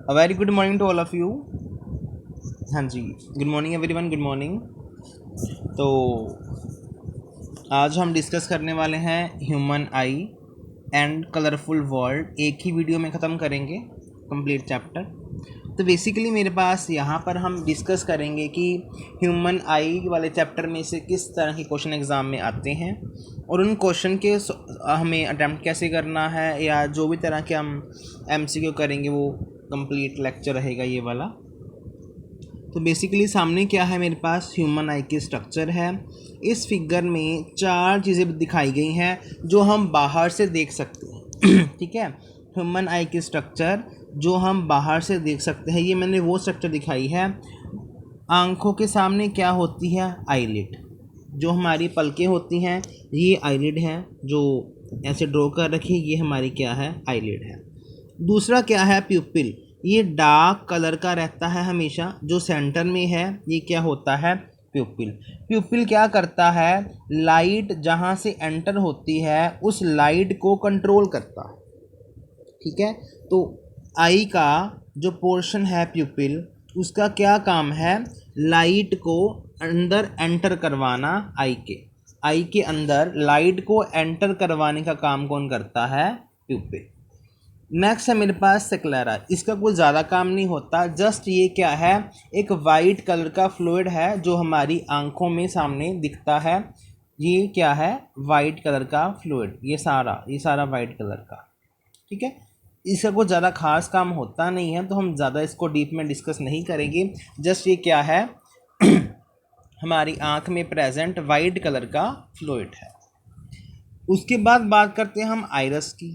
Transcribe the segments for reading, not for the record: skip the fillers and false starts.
A very good morning to all of you. हाँ जी, good morning everyone, good morning. तो आज हम डिस्कस करने वाले हैं human eye and colourful world. एक ही वीडियो में ख़त्म करेंगे कंप्लीट चैप्टर। तो बेसिकली मेरे पास यहाँ पर हम डिस्कस करेंगे कि ह्यूमन आई वाले चैप्टर में से किस तरह के क्वेश्चन एग्ज़ाम में आते हैं और उन क्वेश्चन के हमें अटैम्प्ट कैसे करना है, या जो भी तरह के हम एमसीक्यू करेंगे वो कंप्लीट लेक्चर रहेगा ये वाला। तो बेसिकली सामने क्या है, मेरे पास ह्यूमन आई की स्ट्रक्चर है। इस फिगर में 4 चीज़ें दिखाई गई हैं जो हम बाहर से देख सकते हैं। ठीक है, ह्यूमन आई की स्ट्रक्चर जो हम बाहर से देख सकते हैं, ये मैंने वो स्ट्रक्चर दिखाई है। आँखों के सामने क्या होती है, आईलिड। जो हमारी पलकें होती हैं ये आईलिड है, जो ऐसे ड्रॉ कर रखी, ये हमारी क्या है, आईलिड है। दूसरा क्या है, प्यूपिल। ये डार्क कलर का रहता है हमेशा, जो सेंटर में है ये क्या होता है, प्यूपिल। प्यूपिल क्या करता है, लाइट जहाँ से एंटर होती है उस लाइट को कंट्रोल करता है। ठीक है, तो आई का जो पोर्शन है प्यूपिल, उसका क्या काम है, लाइट को अंदर एंटर करवाना। आई के अंदर लाइट को एंटर करवाने का काम कौन करता है, प्यूपिल। नेक्स्ट है मेरे पास सेक्लेरा। इसका कोई ज़्यादा काम नहीं होता, जस्ट ये क्या है, एक वाइट कलर का फ्लूइड है जो हमारी आंखों में सामने दिखता है। ये क्या है, वाइट कलर का फ्लूइड, ये सारा वाइट कलर का। ठीक है, इसका कोई ज़्यादा खास काम होता नहीं है, तो हम ज़्यादा इसको डीप में डिस्कस नहीं करेंगे। जस्ट ये क्या है, हमारी आँख में प्रेजेंट वाइट कलर का फ्लूइड है। उसके बाद बात करते हैं हम आइरस की।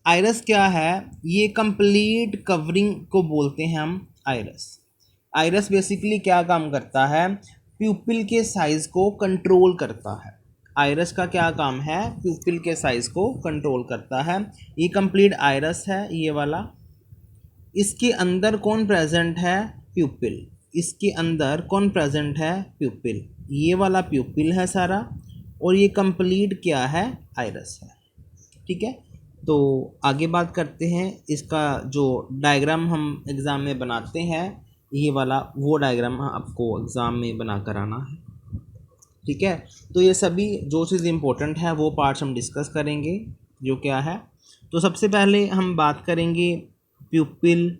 आइरस क्या है, ये कंप्लीट कवरिंग को बोलते हैं हम आइरस। आइरस बेसिकली क्या काम करता है, प्यूपिल के साइज़ को कंट्रोल करता है। आइरस का क्या काम है, प्यूपिल के साइज़ को कंट्रोल करता है। ये कंप्लीट आइरस है ये वाला। इसके अंदर कौन प्रेजेंट है, प्यूपिल। इसके अंदर कौन प्रेजेंट है, प्यूपिल। ये वाला प्यूपिल है सारा, और ये कंप्लीट क्या है, आइरस है। ठीक है, तो आगे बात करते हैं। इसका जो डायग्राम हम एग्ज़ाम में बनाते हैं, ये वाला वो डायग्राम आपको एग्ज़ाम में बना कर आना है। ठीक है, तो ये सभी जो चीज़ इम्पोर्टेंट है वो पार्ट्स हम डिस्कस करेंगे, जो क्या है। तो सबसे पहले हम बात करेंगे pupil,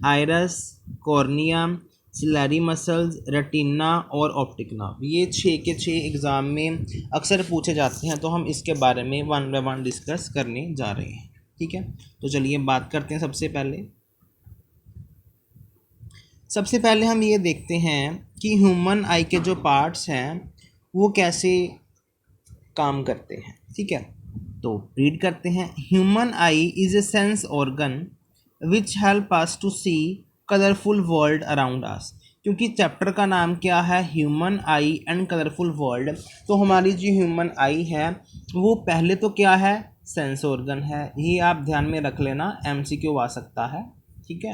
iris, cornea, ciliary muscles, retina और ऑप्टिक नर्व। ये 6 के 6 एग्ज़ाम में अक्सर पूछे जाते हैं, तो हम इसके बारे में वन बाय वन डिस्कस करने जा रहे हैं। ठीक है, तो चलिए बात करते हैं। सबसे पहले हम ये देखते हैं कि ह्यूमन आई के जो पार्ट्स हैं वो कैसे काम करते हैं। ठीक है, तो रीड करते हैं। Human eye is a sense organ which help us to see colourful world around us. क्योंकि चैप्टर का नाम क्या है, human eye and colourful world, तो हमारी जो ह्यूमन आई है वो पहले तो क्या है, सेंस ऑर्गन है। ये आप ध्यान में रख लेना, एमसीक्यू आ सकता है। ठीक है,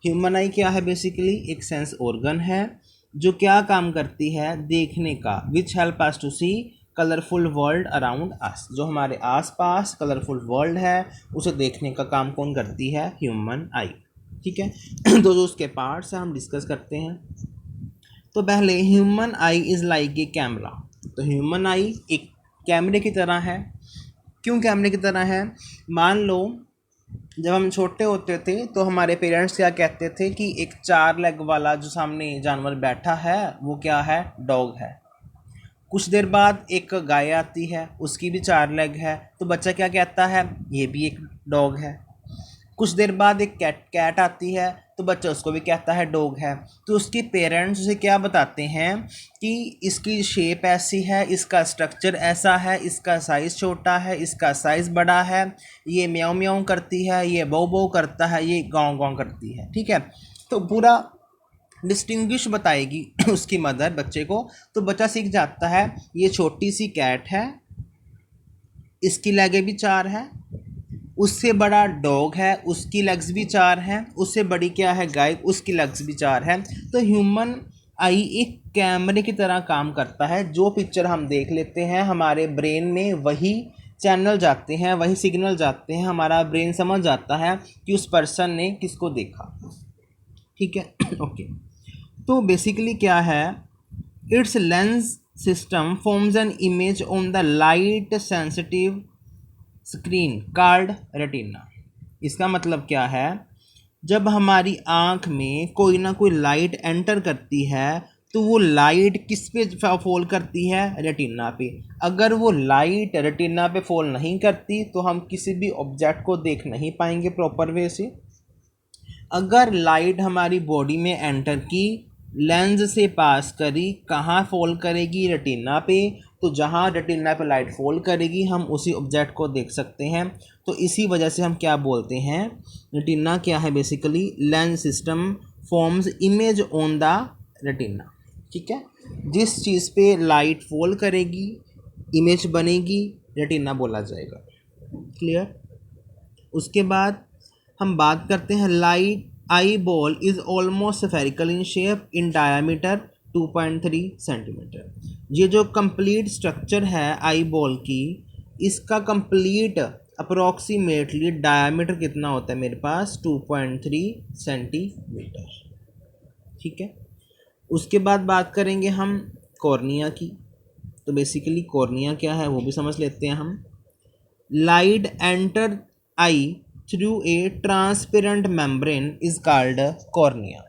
ह्यूमन आई क्या है, बेसिकली एक सेंस ऑर्गन है जो क्या काम करती है, देखने का। Which help us to see colourful world around us, जो हमारे आसपास कलरफुल वर्ल्ड है उसे देखने का काम कौन करती है, ह्यूमन आई। ठीक है, तो जो उसके पार्ट्स हैं हम डिस्कस करते हैं। तो पहले human I is like a camera. तो ह्यूमन आई एक कैमरे की तरह है। क्यों कैमरे की तरह है, मान लो जब हम छोटे होते थे तो हमारे पेरेंट्स क्या कहते थे कि एक 4 लेग वाला जो सामने जानवर बैठा है वो क्या है, डॉग है। कुछ देर बाद एक गाय आती है, उसकी भी 4 लेग है, तो बच्चा क्या कहता है, ये भी एक डॉग है। कुछ देर बाद एक कैट आती है, तो बच्चा उसको भी कहता है डॉग है। तो उसके पेरेंट्स उसे क्या बताते हैं कि इसकी शेप ऐसी है, इसका स्ट्रक्चर ऐसा है, इसका साइज़ छोटा है, इसका साइज़ बड़ा है, ये म्याऊं म्याऊं करती है, ये बौ बौ करता है, ये गाँव गाँव करती है। ठीक है, तो पूरा डिस्टिंग्विश बताएगी उसकी मदर बच्चे को। तो बच्चा सीख जाता है ये छोटी सी कैट है, इसकी लेगें भी 4 है। उससे बड़ा डॉग है, उसकी लेग्स भी 4 हैं। उससे बड़ी क्या है, गाय, उसकी लेग्स भी 4 हैं। तो ह्यूमन आई एक कैमरे की तरह काम करता है। जो पिक्चर हम देख लेते हैं हमारे ब्रेन में वही चैनल जाते हैं, वही सिग्नल जाते हैं, हमारा ब्रेन समझ जाता है कि उस पर्सन ने किसको देखा। ठीक है ओके। तो बेसिकली क्या है, it's lens system forms an image on the light sensitive screen card retina. इसका मतलब क्या है, जब हमारी आँख में कोई ना कोई लाइट एंटर करती है तो वो लाइट किस पे फॉल करती है, रेटिना पे। अगर वो लाइट रेटिना पे फॉल नहीं करती तो हम किसी भी ऑब्जेक्ट को देख नहीं पाएंगे प्रॉपर वे से। अगर लाइट हमारी बॉडी में एंटर की, लेंस से पास करी, कहाँ फॉल करेगी, रेटिना पे, तो जहाँ रेटिना पे लाइट फॉल करेगी हम उसी ऑब्जेक्ट को देख सकते हैं। तो इसी वजह से हम क्या बोलते हैं, रेटिना क्या है, basically lens system forms image on the retina. ठीक है, जिस चीज़ पे लाइट फॉल करेगी इमेज बनेगी, रेटिना बोला जाएगा। क्लियर। उसके बाद हम बात करते हैं light eye ball is almost spherical in shape, in diameter 2.3 centimetre. ये जो कंप्लीट स्ट्रक्चर है आई बॉल की, इसका कंप्लीट अप्रोक्सीमेटली डायामीटर कितना होता है मेरे पास, 2.3 सेंटीमीटर। ठीक है। उसके बाद बात करेंगे हम कॉर्निया की। तो बेसिकली कॉर्निया क्या है वो भी समझ लेते हैं हम। Light enter I through a transparent membrane is called cornea.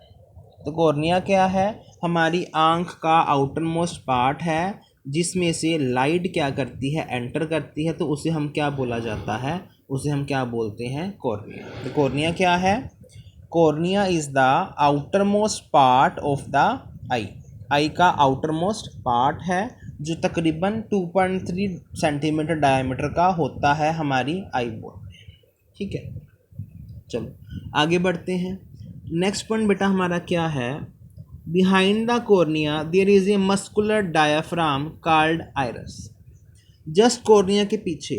तो कॉर्निया क्या है, हमारी आँख का आउटर मोस्ट पार्ट है जिसमें से लाइट क्या करती है, एंटर करती है, तो उसे हम क्या बोला जाता है, उसे हम क्या बोलते हैं, कॉर्निया। तो कॉर्निया क्या है, cornea is the outer most part of the eye. Eye का आउटर मोस्ट पार्ट है जो तकरीबन 2.3 सेंटीमीटर डायमीटर का होता है हमारी आई बॉल। ठीक है, चलो आगे बढ़ते हैं। नेक्स्ट पॉइंट बेटा हमारा क्या है, behind the cornea there is a muscular diaphragm called iris. Just cornea के पीछे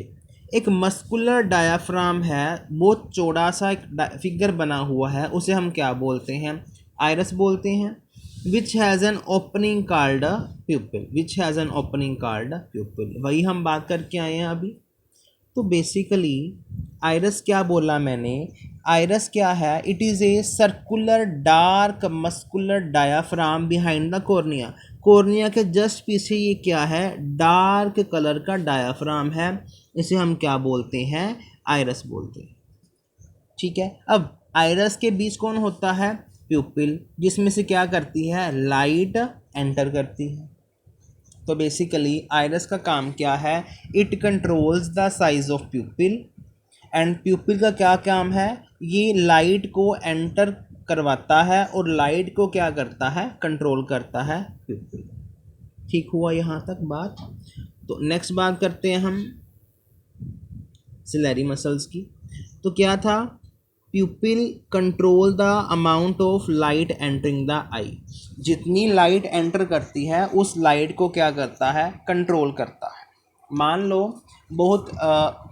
एक मस्कुलर डायाफ्राम है, बहुत चौड़ा सा एक फिगर बना हुआ है, उसे हम क्या बोलते हैं, आइरस बोलते हैं। Which has an opening called प्यूपिल, which has an opening called प्यूपिल, वही हम बात करके आए हैं अभी। तो बेसिकली आइरस क्या बोला मैंने, आइरस क्या है, it is a circular dark muscular diaphragm behind the cornea. Cornea के जस्ट पीछे ये क्या है, डार्क कलर का डायाफ्राम है, इसे हम क्या बोलते हैं, आइरस बोलते हैं। ठीक है, अब आइरस के बीच कौन होता है, प्यूपिल, जिसमें से क्या करती है, लाइट एंटर करती है। तो बेसिकली आइरस का काम क्या है, it controls the size of प्यूपिल, and प्यूपिल का क्या काम है, ये लाइट को एंटर करवाता है और लाइट को क्या करता है, कंट्रोल करता है प्यूपिल। ठीक हुआ यहाँ तक बात। तो नेक्स्ट बात करते हैं हम सिलेरी मसल्स की। तो क्या था, pupil control the amount of light entering the eye. जितनी लाइट एंटर करती है उस लाइट को क्या करता है, कंट्रोल करता है। मान लो बहुत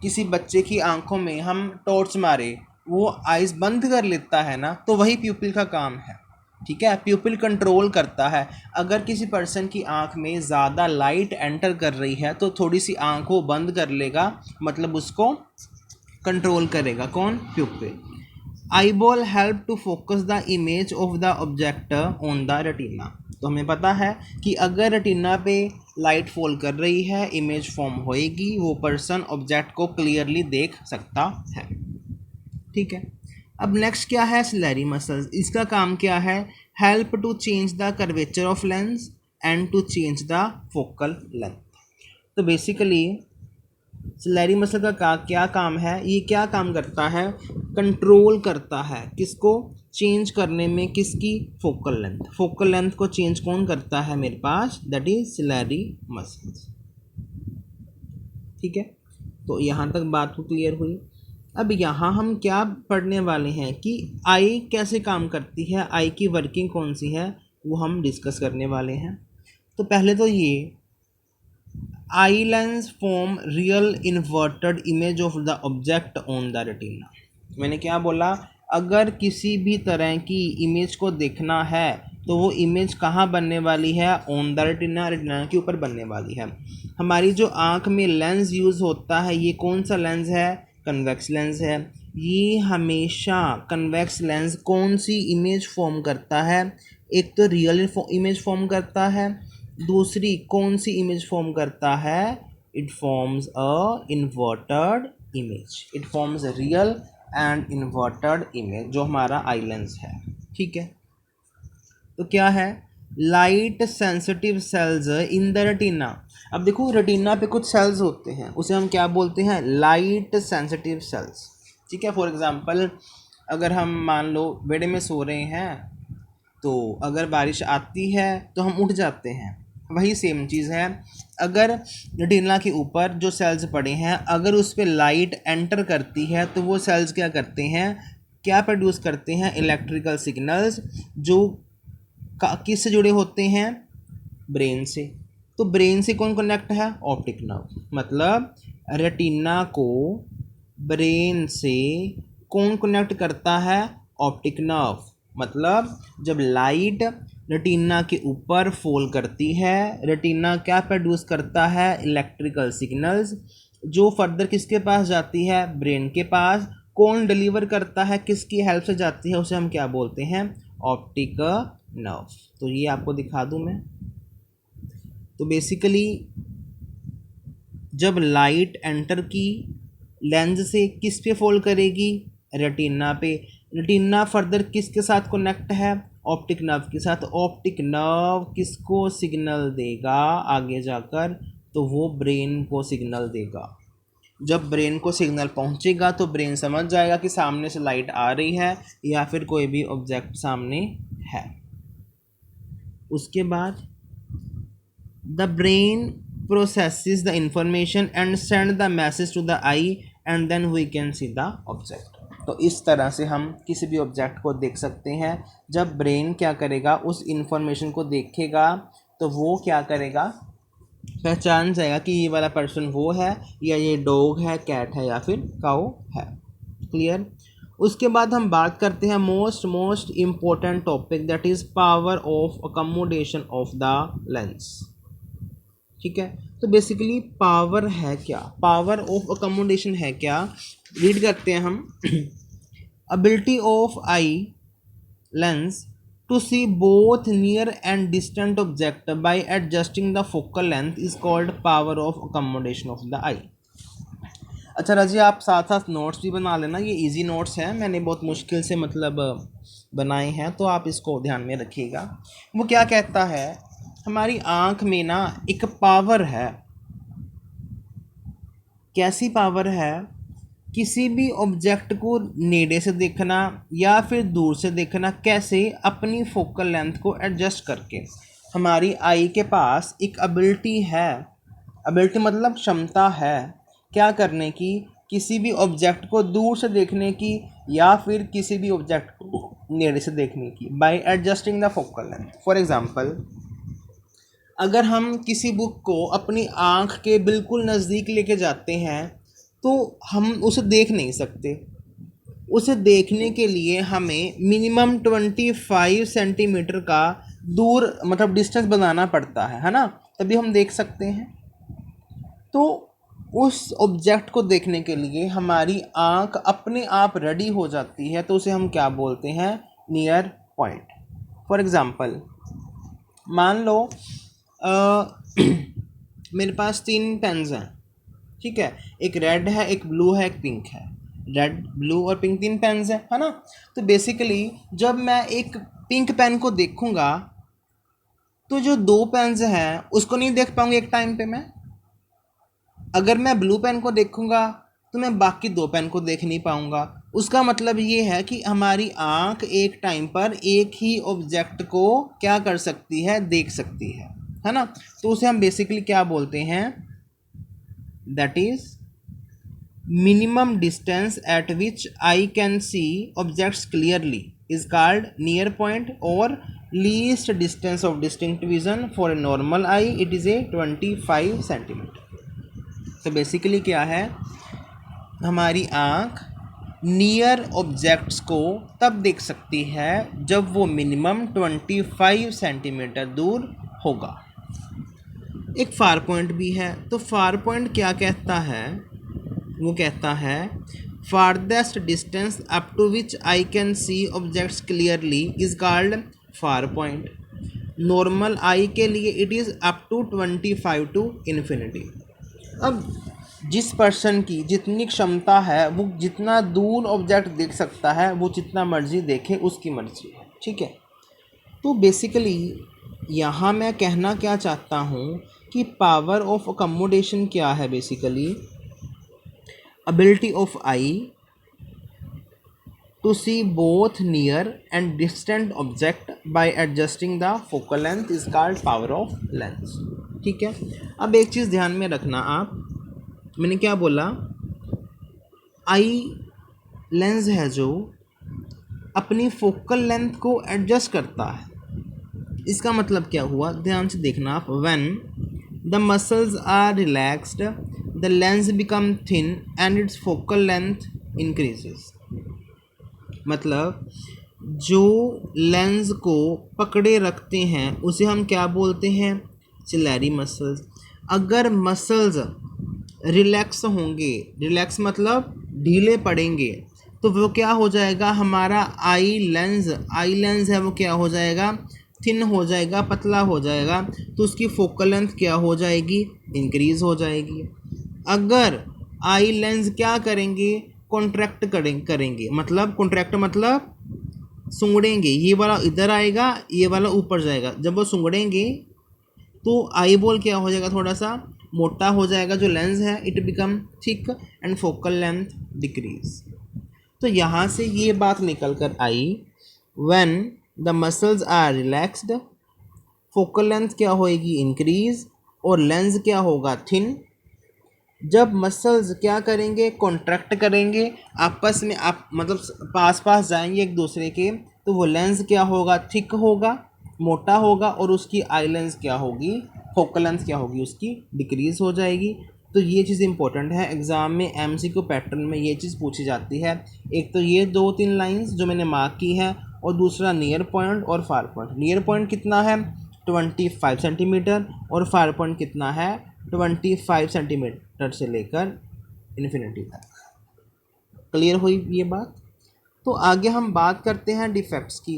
किसी बच्चे की आंखों में हम टॉर्च मारे, वो आइज़ बंद कर लेता है ना, तो वही प्यूपिल का काम है। ठीक है, प्यूपिल कंट्रोल करता है। अगर किसी पर्सन की आंख में ज़्यादा लाइट एंटर कर रही है तो थोड़ी सी आंख को बंद कर लेगा, मतलब उसको कंट्रोल करेगा कौन, pupil. Eyeball help to focus the image of the object on the retina. तो हमें पता है कि अगर रेटिना पे लाइट फॉल कर रही है, इमेज फॉर्म होएगी, वो पर्सन ऑब्जेक्ट को क्लियरली देख सकता है। ठीक है, अब नेक्स्ट क्या है, सिलेरी मसल्स। इसका काम क्या है, help to change the curvature of lens and to change the focal length. तो बेसिकली सिलेरी मसल का क्या काम है, ये क्या काम करता है, कंट्रोल करता है किसको, चेंज करने में, किसकी, फोकल लेंथ। फोकल लेंथ को चेंज कौन करता है मेरे पास, दैट इज सिलेरी मसल्स। ठीक है, तो यहाँ तक बात को क्लियर हुई। अब यहाँ हम क्या पढ़ने वाले हैं कि आई कैसे काम करती है, आई की वर्किंग कौन सी है, वो हम डिस्कस करने वाले हैं। तो पहले तो ये eye lens form real inverted image of the object on the retina. मैंने क्या बोला, अगर किसी भी तरह की इमेज को देखना है तो वो इमेज कहाँ बनने वाली है, ऑन द रेटिना, रेटिना के ऊपर बनने वाली है। हमारी जो आँख में लेंस यूज़ होता है ये कौन सा लेंस है, कन्वेक्स लेंस है। ये हमेशा कन्वेक्स लेंस कौन सी इमेज फॉर्म करता है, एक तो रियल इमेज फॉर्म करता है, दूसरी कौन सी इमेज फॉर्म करता है, it forms a inverted image, it forms a real and inverted image जो हमारा आई लेंस है। ठीक है, तो क्या है, light sensitive sales in the retina. अब देखो रेटिना पे कुछ सेल्स होते हैं, उसे हम क्या बोलते हैं, लाइट सेंसिटिव सेल्स। ठीक है, फॉर एग्जांपल अगर हम मान लो बेड में सो रहे हैं तो अगर बारिश आती है तो हम उठ जाते हैं, वही सेम चीज़ है। अगर रेटिना के ऊपर जो सेल्स पड़े हैं अगर उस पर लाइट एंटर करती है तो वो सेल्स क्या करते हैं, क्या प्रोड्यूस करते हैं, इलेक्ट्रिकल सिग्नल्स जो किससे जुड़े होते हैं, ब्रेन से। तो ब्रेन से कौन कनेक्ट है, ऑप्टिक नर्व। मतलब रेटिना को ब्रेन से कौन कनेक्ट करता है, ऑप्टिक नर्व। मतलब जब लाइट रेटिना के ऊपर फॉल करती है, रेटिना क्या प्रोड्यूस करता है, इलेक्ट्रिकल सिग्नल्स जो फर्दर किसके पास जाती है, ब्रेन के पास। कौन डिलीवर करता है, किसकी हेल्प से जाती है, उसे हम क्या बोलते हैं, ऑप्टिक नर्व। तो ये आपको दिखा दूं मैं। तो बेसिकली जब लाइट एंटर की लेंस से किस पे फॉल करेगी, रेटिना पे। रेटिना फर्दर किसके साथ कनेक्ट है, ऑप्टिक नर्व के साथ। ऑप्टिक नर्व किसको सिग्नल देगा आगे जाकर, तो वो ब्रेन को सिग्नल देगा। जब ब्रेन को सिग्नल पहुंचेगा तो ब्रेन समझ जाएगा कि सामने से लाइट आ रही है या फिर कोई भी ऑब्जेक्ट सामने है। उसके बाद the brain processes the information and send the message to the eye and then we can see the object. तो इस तरह से हम किसी भी ऑब्जेक्ट को देख सकते हैं। जब ब्रेन क्या करेगा, उस इंफॉर्मेशन को देखेगा तो वो क्या करेगा, पहचान जाएगा कि ये वाला पर्सन वो है या ये डॉग है, कैट है या फिर काऊ है। क्लियर। उसके बाद हम बात करते हैं most important topic, that is power of accommodation of the lens. ठीक है, तो बेसिकली पावर है क्या, पावर ऑफ अकोमोडेशन है क्या, रीड करते हैं हम। Ability of eye lens to see both near and distant object by adjusting the focal length is called power of accommodation of the eye। अच्छा राजी, आप साथ साथ नोट्स भी बना लेना, ये इजी नोट्स हैं, मैंने बहुत मुश्किल से मतलब बनाए हैं, तो आप इसको ध्यान में रखिएगा। वो क्या कहता है, हमारी आँख में ना एक पावर है। कैसी पावर है, किसी भी ऑब्जेक्ट को नेड़े से देखना या फिर दूर से देखना। कैसे, अपनी फोकल लेंथ को एडजस्ट करके। हमारी आई के पास एक एबिलिटी है, एबिलिटी मतलब क्षमता है, क्या करने की, किसी भी ऑब्जेक्ट को दूर से देखने की या फिर किसी भी ऑब्जेक्ट को नेड़े से देखने की, bye adjusting the focal length. For example अगर हम किसी बुक को अपनी आँख के बिल्कुल नज़दीक लेके जाते हैं तो हम उसे देख नहीं सकते। उसे देखने के लिए हमें मिनिमम 25 सेंटीमीटर का दूर मतलब डिस्टेंस बनाना पड़ता है ना, तभी हम देख सकते हैं। तो उस ऑब्जेक्ट को देखने के लिए हमारी आँख अपने आप रेडी हो जाती है, तो उसे हम क्या बोलते हैं, नियर पॉइंट। फॉर एग्ज़ाम्पल मान लो मेरे पास 3 पेन्स हैं, ठीक है, एक रेड है, एक ब्लू है, एक पिंक है। रेड, ब्लू और पिंक 3 पेन्स हैं, है ना। तो बेसिकली जब मैं एक पिंक पेन को देखूंगा तो जो 2 पेन्स हैं उसको नहीं देख पाऊंगा एक टाइम पे मैं। अगर मैं ब्लू पेन को देखूंगा तो मैं बाकी 2 पेन को देख नहीं पाऊंगा। उसका मतलब ये है कि हमारी आँख एक टाइम पर एक ही ऑब्जेक्ट को क्या कर सकती है, देख सकती है ना। तो उसे हम बेसिकली क्या बोलते हैं, that is minimum distance at which I can see objects clearly is called near point, or least distance of distinct vision for a normal eye it is a 25 centimetre. तो बेसिकली क्या है, हमारी आँख near objects को तब देख सकती है जब वो मिनिमम 25 सेंटीमीटर दूर होगा। एक फार पॉइंट भी है, तो फार पॉइंट क्या कहता है, वो कहता है farthest distance up to which I can see objects clearly is called far point. Normal eye के लिए it is up to 25 to infinity. अब जिस पर्सन की जितनी क्षमता है वो जितना दूर ऑब्जेक्ट देख सकता है वो जितना मर्जी देखे, उसकी मर्जी है, ठीक है। तो बेसिकली यहाँ मैं कहना क्या चाहता हूँ कि पावर ऑफ अकोमोडेशन क्या है, basically ability of eye to see both near and distant object by adjusting the focal length is called power of lens, ठीक है। अब एक चीज़ ध्यान में रखना आप, मैंने क्या बोला, आई लेंस है जो अपनी फोकल लेंथ को एडजस्ट करता है। इसका मतलब क्या हुआ, ध्यान से देखना आप, when the muscles are relaxed the lens become thin and its focal length increases. मतलब जो लेंस को पकड़े रखते हैं उसे हम क्या बोलते हैं, सिलेरी मसल्स। अगर मसल्स रिलैक्स होंगे, रिलैक्स मतलब ढीले पड़ेंगे, तो वो क्या हो जाएगा, हमारा आई लेंस है वो क्या हो जाएगा, थिन हो जाएगा, पतला हो जाएगा, तो उसकी फोकल लेंथ क्या हो जाएगी, इंक्रीज़ हो जाएगी। अगर आई लेंस क्या करेंगे, कॉन्ट्रैक्ट करेंगे, मतलब कॉन्ट्रैक्ट मतलब सूंघेंगे, ये वाला इधर आएगा, ये वाला ऊपर जाएगा। जब वो सूंघेंगे तो आई बॉल क्या हो जाएगा, थोड़ा सा मोटा हो जाएगा, जो लेंस है it become thick and focal length decrease. तो यहाँ से ये बात निकल कर आई, when the muscles are relaxed focal length क्या होएगी, इंक्रीज, और लेंस क्या होगा, थिन। जब मसल्स क्या करेंगे, कॉन्ट्रैक्ट करेंगे, आपस में आप मतलब पास पास जाएंगे एक दूसरे के, तो वो लेंस क्या होगा, थिक होगा, मोटा होगा, और उसकी आई लेंस क्या होगी, फोकल लेंथ क्या होगी, उसकी डिक्रीज हो जाएगी। तो ये चीज़ इंपॉर्टेंट है, एग्ज़ाम में एमसीक्यू पैटर्न में ये चीज़ पूछी जाती है। एक तो ये 2-3 लाइंस जो मैंने मार्क की है, और दूसरा नियर पॉइंट और फार पॉइंट। नियर पॉइंट कितना है, 25 सेंटीमीटर, और फार पॉइंट कितना है, 25 सेंटीमीटर से लेकर इन्फिनिटी तक। क्लियर हुई ये बात। तो आगे हम बात करते हैं डिफेक्ट्स की।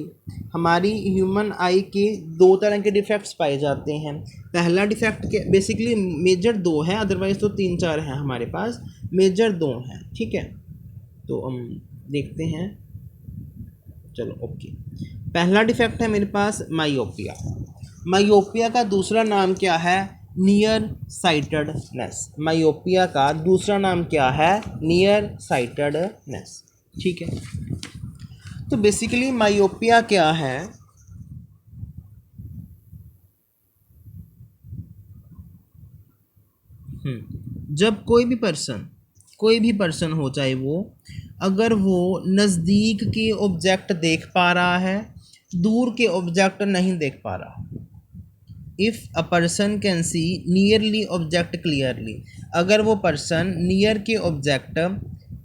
हमारी ह्यूमन आई के 2 तरह के डिफेक्ट्स पाए जाते हैं। पहला डिफेक्ट के बेसिकली मेजर 2 हैं, अदरवाइज़ तो 3-4 हैं हमारे पास, मेजर 2 हैं, ठीक है। तो हम देखते हैं, चलो ओके। पहला डिफेक्ट है मेरे पास माइओपिया। माइओपिया का दूसरा नाम क्या है, नियर साइटेडनेस। माइओपिया का दूसरा नाम क्या है, नियर साइटेडनेस, ठीक है। तो बेसिकली माइओपिया क्या है, जब कोई भी पर्सन हो, चाहे वो, अगर वो नज़दीक के ऑब्जेक्ट देख पा रहा है, दूर के ऑब्जेक्ट नहीं देख पा रहा। If a person can C nearly object clearly, अगर वो पर्सन नियर के ऑब्जेक्ट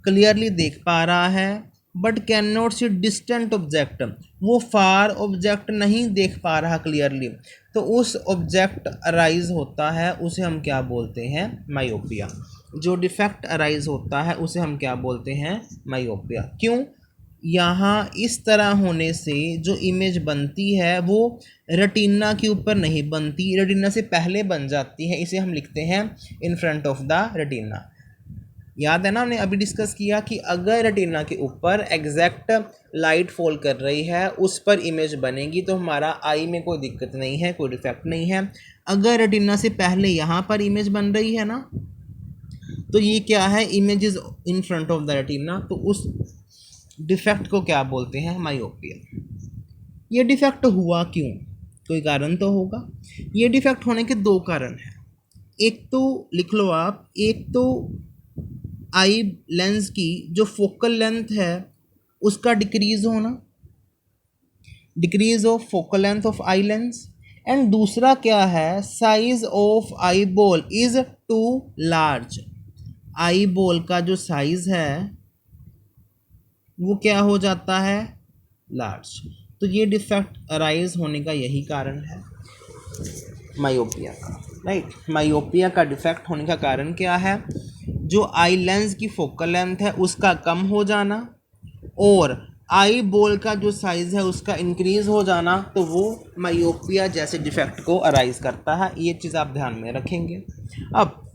क्लियरली देख पा रहा है, but can not C distant object, वो फार ऑब्जेक्ट नहीं देख पा रहा क्लियरली, तो उस ऑब्जेक्ट अराइज होता है, उसे हम क्या बोलते हैं, माइओपिया। जो डिफेक्ट अराइज होता है उसे हम क्या बोलते हैं, माइओपिया। क्यों, यहाँ इस तरह होने से जो इमेज बनती है वो रेटिना के ऊपर नहीं बनती, रेटिना से पहले बन जाती है, इसे हम लिखते हैं in front of the retina. याद है ना, हमने अभी डिस्कस किया कि अगर रेटिना के ऊपर एग्जैक्ट लाइट फॉल कर रही है, उस पर इमेज बनेगी, तो हमारा आई में कोई दिक्कत नहीं है, कोई डिफेक्ट नहीं है। अगर रेटिना से पहले यहाँ पर इमेज बन रही है ना, तो ये क्या है, image is in front of the retina, तो उस डिफेक्ट को क्या बोलते हैं, माइओपिया। ये डिफेक्ट हुआ क्यों, कोई कारण तो होगा। ये डिफेक्ट होने के 2 कारण हैं। एक तो लिख लो आप, एक तो आई लेंस की जो फोकल लेंथ है उसका डिक्रीज होना, decrease of focal length of eye lens. And दूसरा क्या है, size of eye ball is too large. Eye ball का जो साइज है वो क्या हो जाता है, लार्ज। तो ये डिफेक्ट अराइज होने का यही कारण है मायोपिया का, राइट। मायोपिया का डिफेक्ट होने का कारण क्या है, जो आई लेंस की फोकल लेंथ है उसका कम हो जाना और आई बॉल का जो साइज़ है उसका इंक्रीज हो जाना, तो वो मायोपिया जैसे डिफेक्ट को अराइज करता है। ये चीज़ आप ध्यान में रखेंगे। अब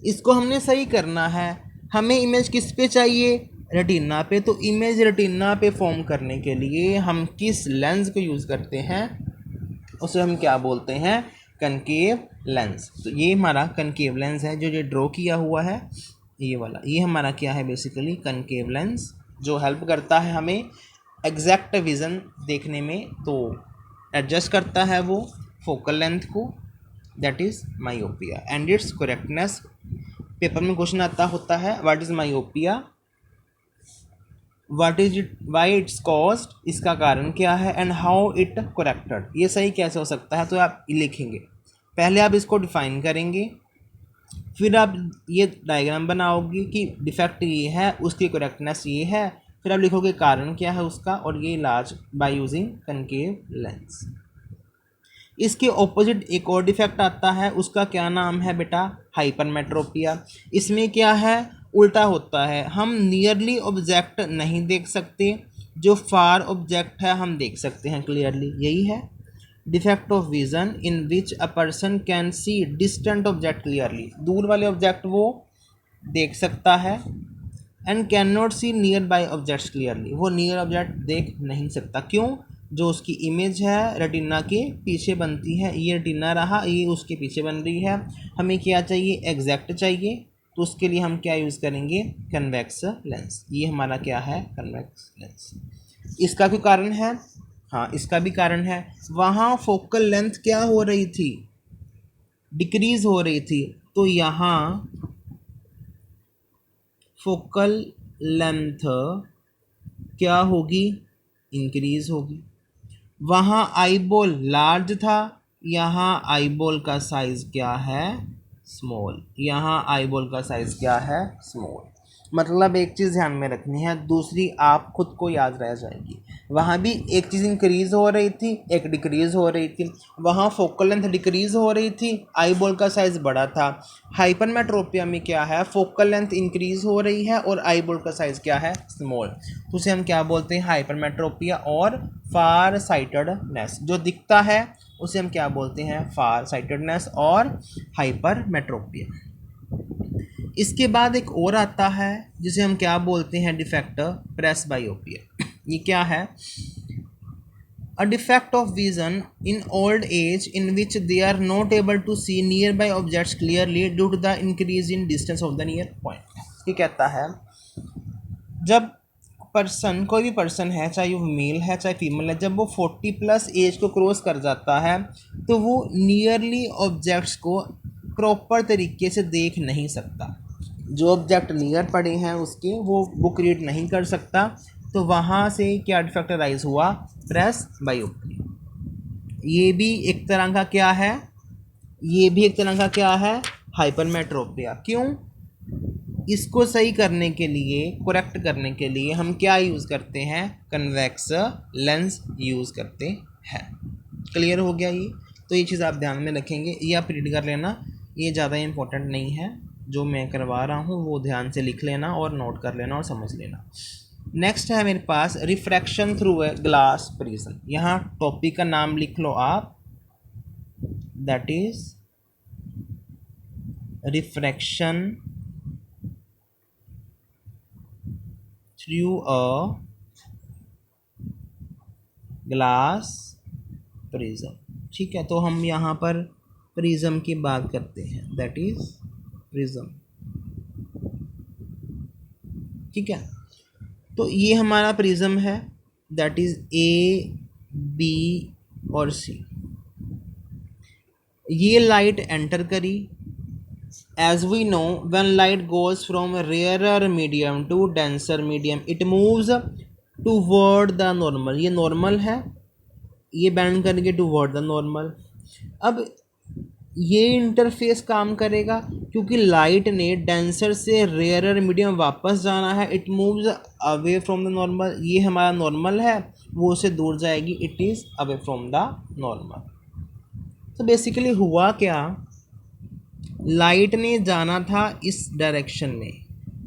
इसको हमने सही करना है, हमें इमेज किस पे चाहिए, रेटिना पे। तो इमेज रेटिना पे फॉर्म करने के लिए हम किस लेंस को यूज़ करते हैं, उसे हम क्या बोलते हैं, कनकेव लेंस। तो ये हमारा कनकेव लेंस है, जो ये ड्रॉ किया हुआ है ये वाला, ये हमारा क्या है, बेसिकली कनकेव लेंस, जो हेल्प करता है हमें एग्जैक्ट विज़न देखने में। तो एडजस्ट करता है वो फोकल लेंथ को, that is myopia and it's correctness. Paper में क्वेश्चन आता होता है, what is myopia, what is it, why it's caused, इसका कारण क्या है, एंड हाउ इट करेक्टेड, ये सही कैसे हो सकता है। तो आप लिखेंगे, पहले आप इसको डिफाइन करेंगे, फिर आप ये डायग्राम बनाओगे कि डिफेक्ट ये है, उसकी करेक्टनेस ये है, फिर आप लिखोगे कारण क्या है उसका, और ये इलाज बाय यूजिंग कनकेव लेंस। इसके ऑपोजिट एक और डिफेक्ट आता है, उसका क्या नाम है बेटा, हाइपरमेट्रोपिया। इसमें क्या है, उल्टा होता है, हम नियरली ऑब्जेक्ट नहीं देख सकते, जो फार ऑब्जेक्ट है हम देख सकते हैं क्लियरली, यही है defect of vision in which a person can see distant object clearly, दूर वाले ऑब्जेक्ट वो देख सकता है, and can not see near by objects clearly, वो नियर ऑब्जेक्ट देख नहीं सकता। क्यों, जो उसकी इमेज है रेटिना के पीछे बनती है, ये रेटिना रहा, ये उसके पीछे बन रही है, हमें क्या चाहिए, एग्जैक्ट चाहिए, तो उसके लिए हम क्या यूज़ करेंगे, कन्वेक्स लेंस। ये हमारा क्या है, कन्वेक्स लेंस। इसका क्यों कारण है, हाँ इसका भी कारण है, वहाँ फोकल लेंथ क्या हो रही थी, डिक्रीज हो रही थी, तो यहाँ फोकल लेंथ क्या होगी, इंक्रीज होगी। वहाँ आईबॉल लार्ज था, यहाँ आईबॉल का साइज क्या है, स्मॉल। यहाँ आईबॉल का साइज क्या है, स्मॉल। मतलब एक चीज़ ध्यान में रखनी है, दूसरी आप खुद को याद रह जाएगी। वहाँ भी एक चीज़ इंक्रीज हो रही थी, एक डिक्रीज हो रही थी। वहाँ फोकल लेंथ डिक्रीज हो रही थी, आईबॉल का साइज़ बड़ा था। हाइपरमेट्रोपिया में क्या है, फोकल लेंथ इंक्रीज हो रही है और आईबॉल का साइज़ क्या है, स्मॉल। तो उसे हम क्या बोलते हैं, हाइपरमेट्रोपिया और फार साइटेडनेस। जो दिखता है उसे हम क्या बोलते हैं, फार साइटेडनेस और हाइपरमेट्रोपिया। इसके बाद एक और आता है जिसे हम क्या बोलते हैं, डिफेक्ट प्रेसबायोपिया। ये क्या है, a defect of vision in old age in which they are not able to see near by objects clearly due to the increase in distance of the near point. ये कहता है, जब person, कोई भी person है, चाहे वो mail है चाहे फीमेल है, जब वो 40+ एज को क्रॉस कर जाता है तो वो नियरली ऑब्जेक्ट्स को प्रॉपर तरीके से देख नहीं सकता। जो ऑब्जेक्ट नियर पड़े हैं उसके वो क्रिएट नहीं कर सकता। तो वहाँ से क्या डिफेक्ट राइज हुआ, प्रेस बायोपिया। ये भी एक तरह का क्या है, ये भी एक तरह का क्या है, हाइपरमेट्रोपिया। क्यों, इसको सही करने के लिए, करेक्ट करने के लिए हम क्या यूज़ करते हैं, कन्वेक्स लेंस यूज़ करते हैं। क्लियर हो गया ये। तो ये चीज़ आप ध्यान में रखेंगे, ये आप रीड कर लेना, ये ज़्यादा इम्पोर्टेंट नहीं है, जो मैं करवा रहा हूँ वो ध्यान से लिख लेना और नोट कर लेना और समझ लेना। नेक्स्ट है मेरे पास refraction through a glass prism. यहाँ टॉपिक का नाम लिख लो आप, that is refraction through a glass prism. ठीक है, तो हम यहाँ पर प्रिज्म की बात करते हैं, दैट इज प्रिज्म। ठीक है, तो ये हमारा प्रिज्म है, दैट इज ए, बी और सी। ये लाइट एंटर करी, as we know when light goes from rarer medium to denser medium it moves toward the normal। ये नॉर्मल है, ये बैंड करके टूवर्ड द नॉर्मल। अब ये इंटरफेस काम करेगा क्योंकि लाइट ने डेंसर से रेयरर मीडियम वापस जाना है, it moves away from the normal. ये हमारा नॉर्मल है, वो उससे दूर जाएगी, it is away from the normal. तो बेसिकली हुआ क्या, लाइट ने जाना था इस डायरेक्शन में,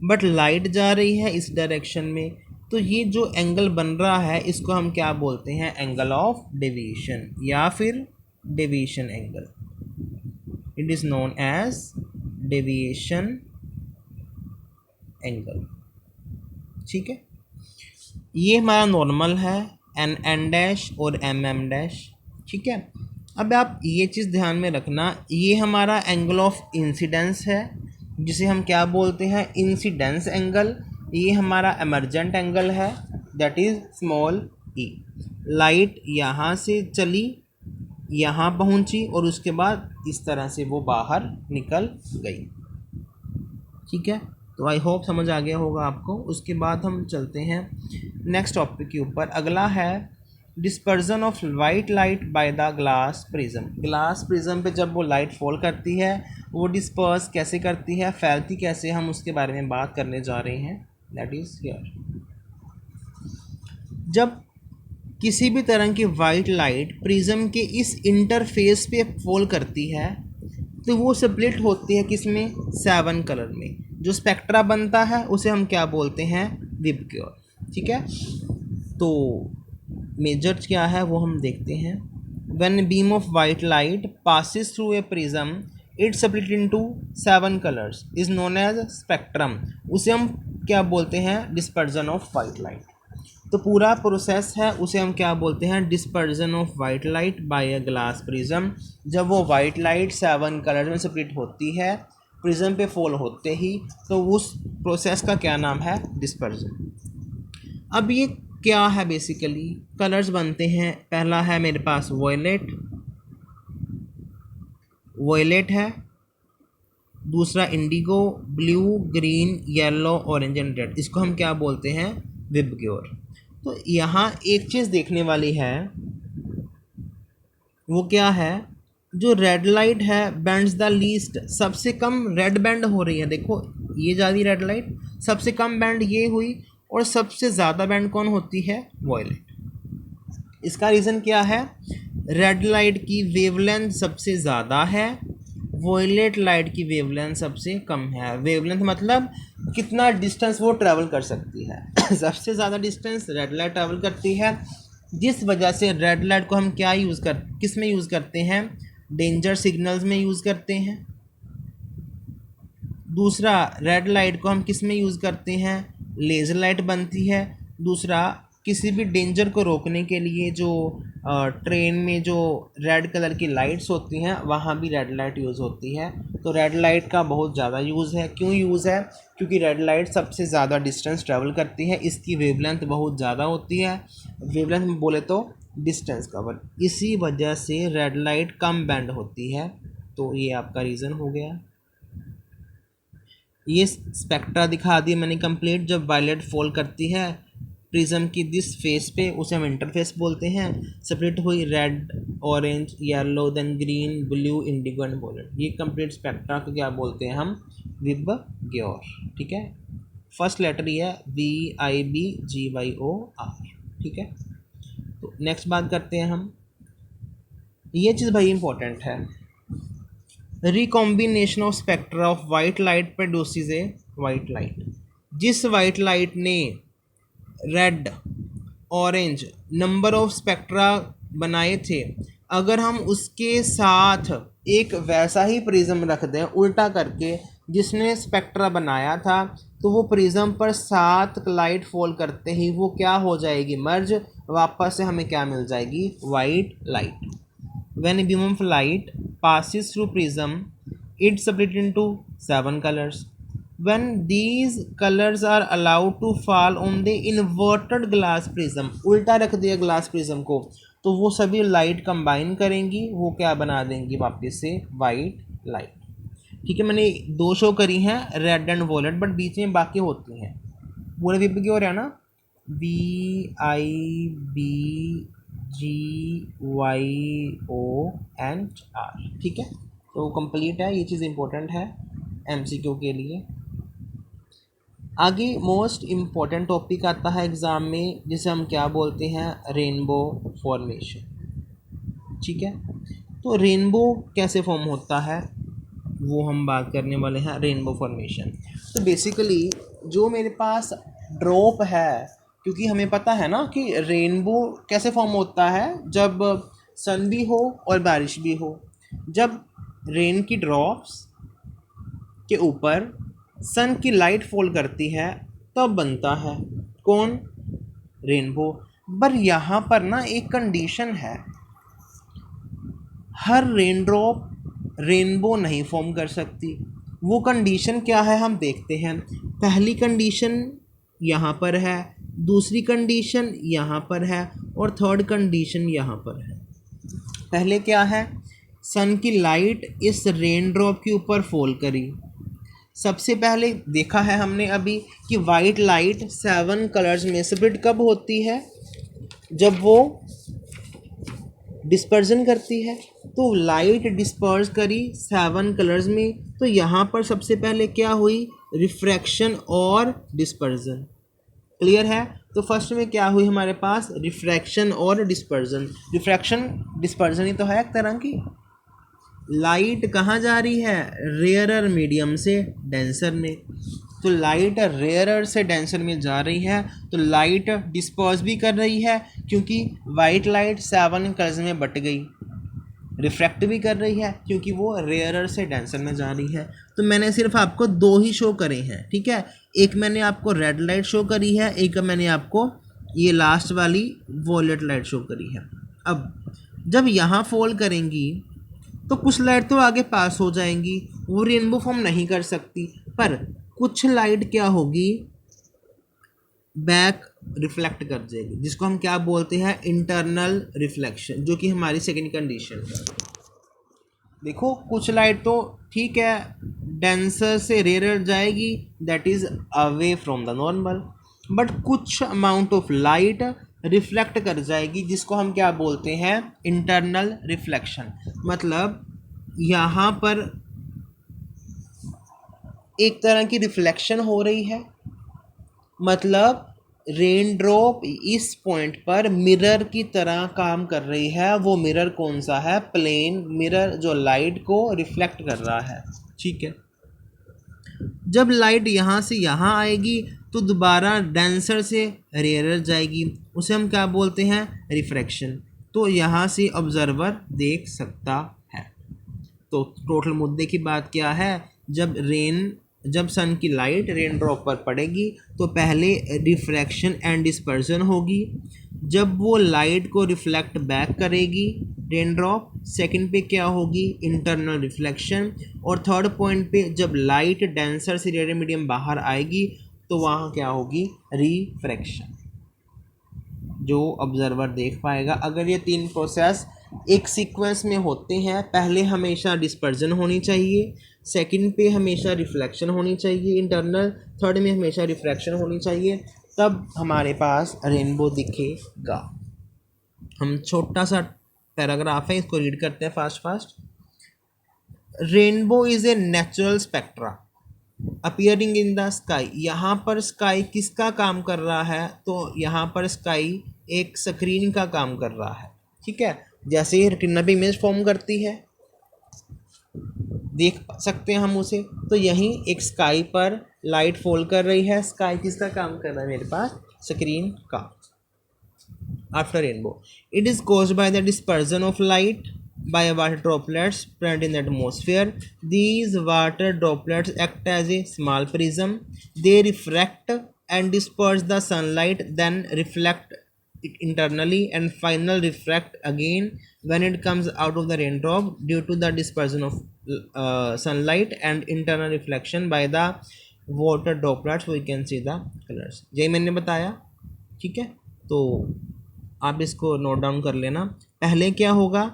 बट लाइट जा रही है इस डायरेक्शन में, तो ये जो एंगल बन रहा है इसको हम क्या बोलते हैं, एंगल ऑफ डेविएशन या फिर deviation angle. It is known as deviation angle. ठीक है, ये हमारा नॉर्मल है एन डैश और एम डैश। ठीक है, अब आप ये चीज़ ध्यान में रखना, ये हमारा एंगल ऑफ इंसिडेंस है जिसे हम क्या बोलते हैं, इंसिडेंस एंगल। ये हमारा एमर्जेंट एंगल है, that is small E. Light यहाँ से चली, यहाँ पहुँची और उसके बाद इस तरह से वो बाहर निकल गई। ठीक है, तो आई होप समझ आ गया होगा आपको। उसके बाद हम चलते हैं नेक्स्ट टॉपिक के ऊपर। अगला है dispersion of white light by the glass prism. Glass prism पे जब वो लाइट फॉल करती है, वो डिस्पर्स कैसे करती है, फैलती कैसे, हम उसके बारे में बात करने जा रहे हैं। दैट इज़ हियर, जब किसी भी तरह की वाइट लाइट प्रिज्म के इस इंटरफेस पे फॉल करती है तो वो स्प्लिट होती है किसमें, 7 कलर में। जो स्पेक्ट्रा बनता है उसे हम क्या बोलते हैं, विबग्योर। ठीक है, तो मेजर क्या है वो हम देखते हैं। When beam of white light passes through a prism it split into 7 colours is known as spectrum. उसे हम क्या बोलते हैं, डिस्पर्जन ऑफ वाइट लाइट। तो पूरा प्रोसेस है उसे हम क्या बोलते हैं, dispersion of white light by a glass prism. जब वो वाइट लाइट 7 कलर में स्प्लिट होती है प्रिज्म पे फॉल होते ही, तो उस प्रोसेस का क्या नाम है, डिस्पर्जन। अब ये क्या है, बेसिकली कलर्स बनते हैं। पहला है मेरे पास वॉयलेट, वॉयलेट है। दूसरा Indigo, blue, green, yellow, orange and red, इसको हम क्या बोलते हैं, विबग्योर। तो यहाँ एक चीज़ देखने वाली है, वो क्या है, जो रेड लाइट है बैंड्स द लीस्ट, सबसे कम रेड बैंड हो रही है। देखो ये जा रही रेड लाइट, सबसे कम बैंड ये हुई, और सबसे ज़्यादा बैंड कौन होती है, वॉयलेट। इसका रीज़न क्या है, रेड लाइट की वेवलेंथ सबसे ज़्यादा है, वॉयलेट लाइट की वेवलेंथ सबसे कम है। वेवलेंथ मतलब कितना डिस्टेंस वो ट्रैवल कर सकती है सबसे ज़्यादा डिस्टेंस रेड लाइट ट्रैवल करती है, जिस वजह से रेड लाइट को हम क्या किस में यूज़ करते हैं, डेंजर सिग्नल्स में यूज़ करते हैं। दूसरा, रेड लाइट को हम किस में यूज़ करते हैं, लेज़र लाइट बनती है। दूसरा, किसी भी डेंजर को रोकने के लिए जो ट्रेन में जो रेड कलर की लाइट्स होती हैं वहाँ भी रेड लाइट यूज़ होती है। तो रेड लाइट का बहुत ज़्यादा यूज़ है। क्यों यूज़ है, क्योंकि रेड लाइट सबसे ज़्यादा डिस्टेंस ट्रैवल करती है, इसकी वेवलेंथ बहुत ज़्यादा होती है। वेवलेंथ में बोले तो डिस्टेंस कवर, इसी वजह से रेड लाइट कम बैंड होती है। तो ये आपका रीज़न हो गया। ये स्पेक्ट्रा दिखा दी मैंने कंप्लीट। जब वायलेट फॉल करती है प्रिज्म की दिस फेस पे, उसे हम इंटरफेस बोलते हैं। स्प्लिट हुई red, orange, yellow, then green, blue, indigo and violet. ये कंप्लीट स्पेक्ट्रा को क्या बोलते हैं हम, विबग्योर। ठीक है, फर्स्ट लेटर ये है VIBGYOR। ठीक है, तो नेक्स्ट बात करते हैं हम, ये चीज़ भाई इंपॉर्टेंट है। Recombination of spectra of white light produces A white light. जिस वाइट लाइट ने red, orange number of spectra बनाए थे, अगर हम उसके साथ एक वैसा ही प्रिज्म रख दें उल्टा करके जिसने स्पेक्ट्रा बनाया था, तो वो प्रिज्म पर 7 लाइट फॉल करते ही वो क्या हो जाएगी, मर्ज, वापस से हमें क्या मिल जाएगी, white light. When a beam of light passes through prism, it split into 7 colors. When these colors are allowed to fall on the inverted glass prism, उल्टा रख दिया ग्लास प्रिज्म को, तो वो सभी लाइट कंबाइन करेंगी, वो क्या बना देंगी वापस से वाइट लाइट। ठीक है, मैंने 2 शो करी हैं, रेड एंड वॉयलेट, बट बीच में बाकी होती हैं। पूरे विप की हो रहा है ना, VIBGYOR। ठीक है, तो कंप्लीट है, ये चीज़ इम्पोर्टेंट है एमसीक्यू के लिए। आगे मोस्ट इम्पोर्टेंट टॉपिक आता है एग्ज़ाम में, जिसे हम क्या बोलते हैं, रेनबो फॉर्मेशन। ठीक है, तो रेनबो कैसे फॉर्म होता है वो हम बात करने वाले हैं, रेनबो फॉर्मेशन। तो बेसिकली जो मेरे पास ड्रॉप है, क्योंकि हमें पता है ना कि रेनबो कैसे फॉर्म होता है, जब सन भी हो और बारिश भी हो। जब रेन की ड्रॉप्स के ऊपर सन की लाइट फॉल करती है तब बनता है कौन, रेनबो। पर यहाँ पर ना एक कंडीशन है, हर रेन ड्रॉप रेनबो नहीं फॉर्म कर सकती। वो कंडीशन क्या है हम देखते हैं। पहली कंडीशन यहाँ पर है, दूसरी कंडीशन यहाँ पर है और थर्ड कंडीशन यहाँ पर है। पहले क्या है, सन की लाइट इस रेन ड्रॉप के ऊपर फॉल करी। सबसे पहले देखा है हमने अभी कि वाइट लाइट 7 कलर्स में स्प्लिट कब होती है, जब वो डिस्पर्जन करती है। तो लाइट डिस्पर्स करी 7 कलर्स में, तो यहाँ पर सबसे पहले क्या हुई, रिफ्रैक्शन और डिस्पर्जन। क्लियर है, तो फर्स्ट में क्या हुई हमारे पास, रिफ्रैक्शन और डिस्पर्जन। रिफ्रैक्शन डिस्पर्जन ही तो है एक तरह की। लाइट कहाँ जा रही है, रेयरर मीडियम से डेंसर में। तो लाइट रेयरर से डेंसर में जा रही है, तो लाइट डिस्पर्स भी कर रही है, क्योंकि वाइट लाइट 7 कलर्स में बट गई। रिफ्रैक्ट भी कर रही है क्योंकि वो रेयरर से डेंसर में जा रही है। तो मैंने सिर्फ आपको 2 ही शो करे हैं, ठीक है। एक मैंने आपको रेड लाइट शो करी है, एक मैंने आपको ये लास्ट वाली वॉयलेट लाइट शो करी है। अब जब यहाँ फॉल करेंगी तो कुछ लाइट तो आगे पास हो जाएंगी, वो रेनबो फॉर्म नहीं कर सकती, पर कुछ लाइट क्या होगी, बैक रिफ्लेक्ट कर जाएगी, जिसको हम क्या बोलते हैं, इंटरनल रिफ्लेक्शन, जो कि हमारी सेकंड कंडीशन है। देखो कुछ लाइट तो ठीक है डेंसर से रेयर जाएगी, that is away from the normal, but कुछ अमाउंट ऑफ लाइट रिफ्लेक्ट कर जाएगी, जिसको हम क्या बोलते हैं, इंटरनल रिफ्लेक्शन। मतलब यहाँ पर एक तरह की रिफ्लेक्शन हो रही है, मतलब रेन ड्रॉप इस पॉइंट पर मिरर की तरह काम कर रही है। वो मिरर कौन सा है, प्लेन मिरर, जो लाइट को रिफ्लेक्ट कर रहा है। ठीक है, जब लाइट यहाँ से यहाँ आएगी तो दोबारा डेंसर से रेयरर जाएगी, उसे हम क्या बोलते हैं, रिफ्रैक्शन। तो यहाँ से ऑब्जर्वर देख सकता है। तो टोटल मुद्दे की बात क्या है, जब सन की लाइट रेन ड्रॉप पर पड़ेगी तो पहले रिफ्रैक्शन एंड डिस्पर्जन होगी। जब वो लाइट को रिफ्लेक्ट बैक करेगी रेन ड्रॉप, सेकंड पे क्या होगी, इंटरनल रिफ्लेक्शन। और थर्ड पॉइंट पे जब लाइट डेंसर से रेडियल मीडियम बाहर आएगी तो वहाँ क्या होगी, रिफ्रैक्शन, जो ऑब्जर्वर देख पाएगा। अगर ये 3 प्रोसेस एक सीक्वेंस में होते हैं, पहले हमेशा डिस्पर्जन होनी चाहिए, सेकंड पे हमेशा रिफ्लेक्शन होनी चाहिए इंटरनल, थर्ड में हमेशा रिफ्रैक्शन होनी चाहिए, तब हमारे पास रेनबो दिखेगा। हम छोटा सा पैराग्राफ है, इसको रीड करते हैं fast. Rainbow is a natural spectra appearing in the sky. यहाँ पर स्काई किसका काम कर रहा है, तो यहाँ पर स्काई एक स्क्रीन का काम कर रहा है। ठीक है, जैसे ही रेटिना पे इमेज फॉर्म करती है, देख सकते हैं हम उसे, तो यहीं एक स्काई पर लाइट फॉल कर रही है। स्काई किसका काम कर रहा है, मेरे पास स्क्रीन का। After rainbow it is caused by the dispersion of light by water droplets present in the atmosphere. These water droplets act as a small prism. They refract and disperse the sunlight, then reflect it internally and finally refract again when it comes out of the raindrop. Due to the dispersion of sunlight and internal reflection by the water droplets, we can see the colors. यही मैंने बताया, ठीक है। तो आप इसको note down कर लेना। पहले क्या होगा,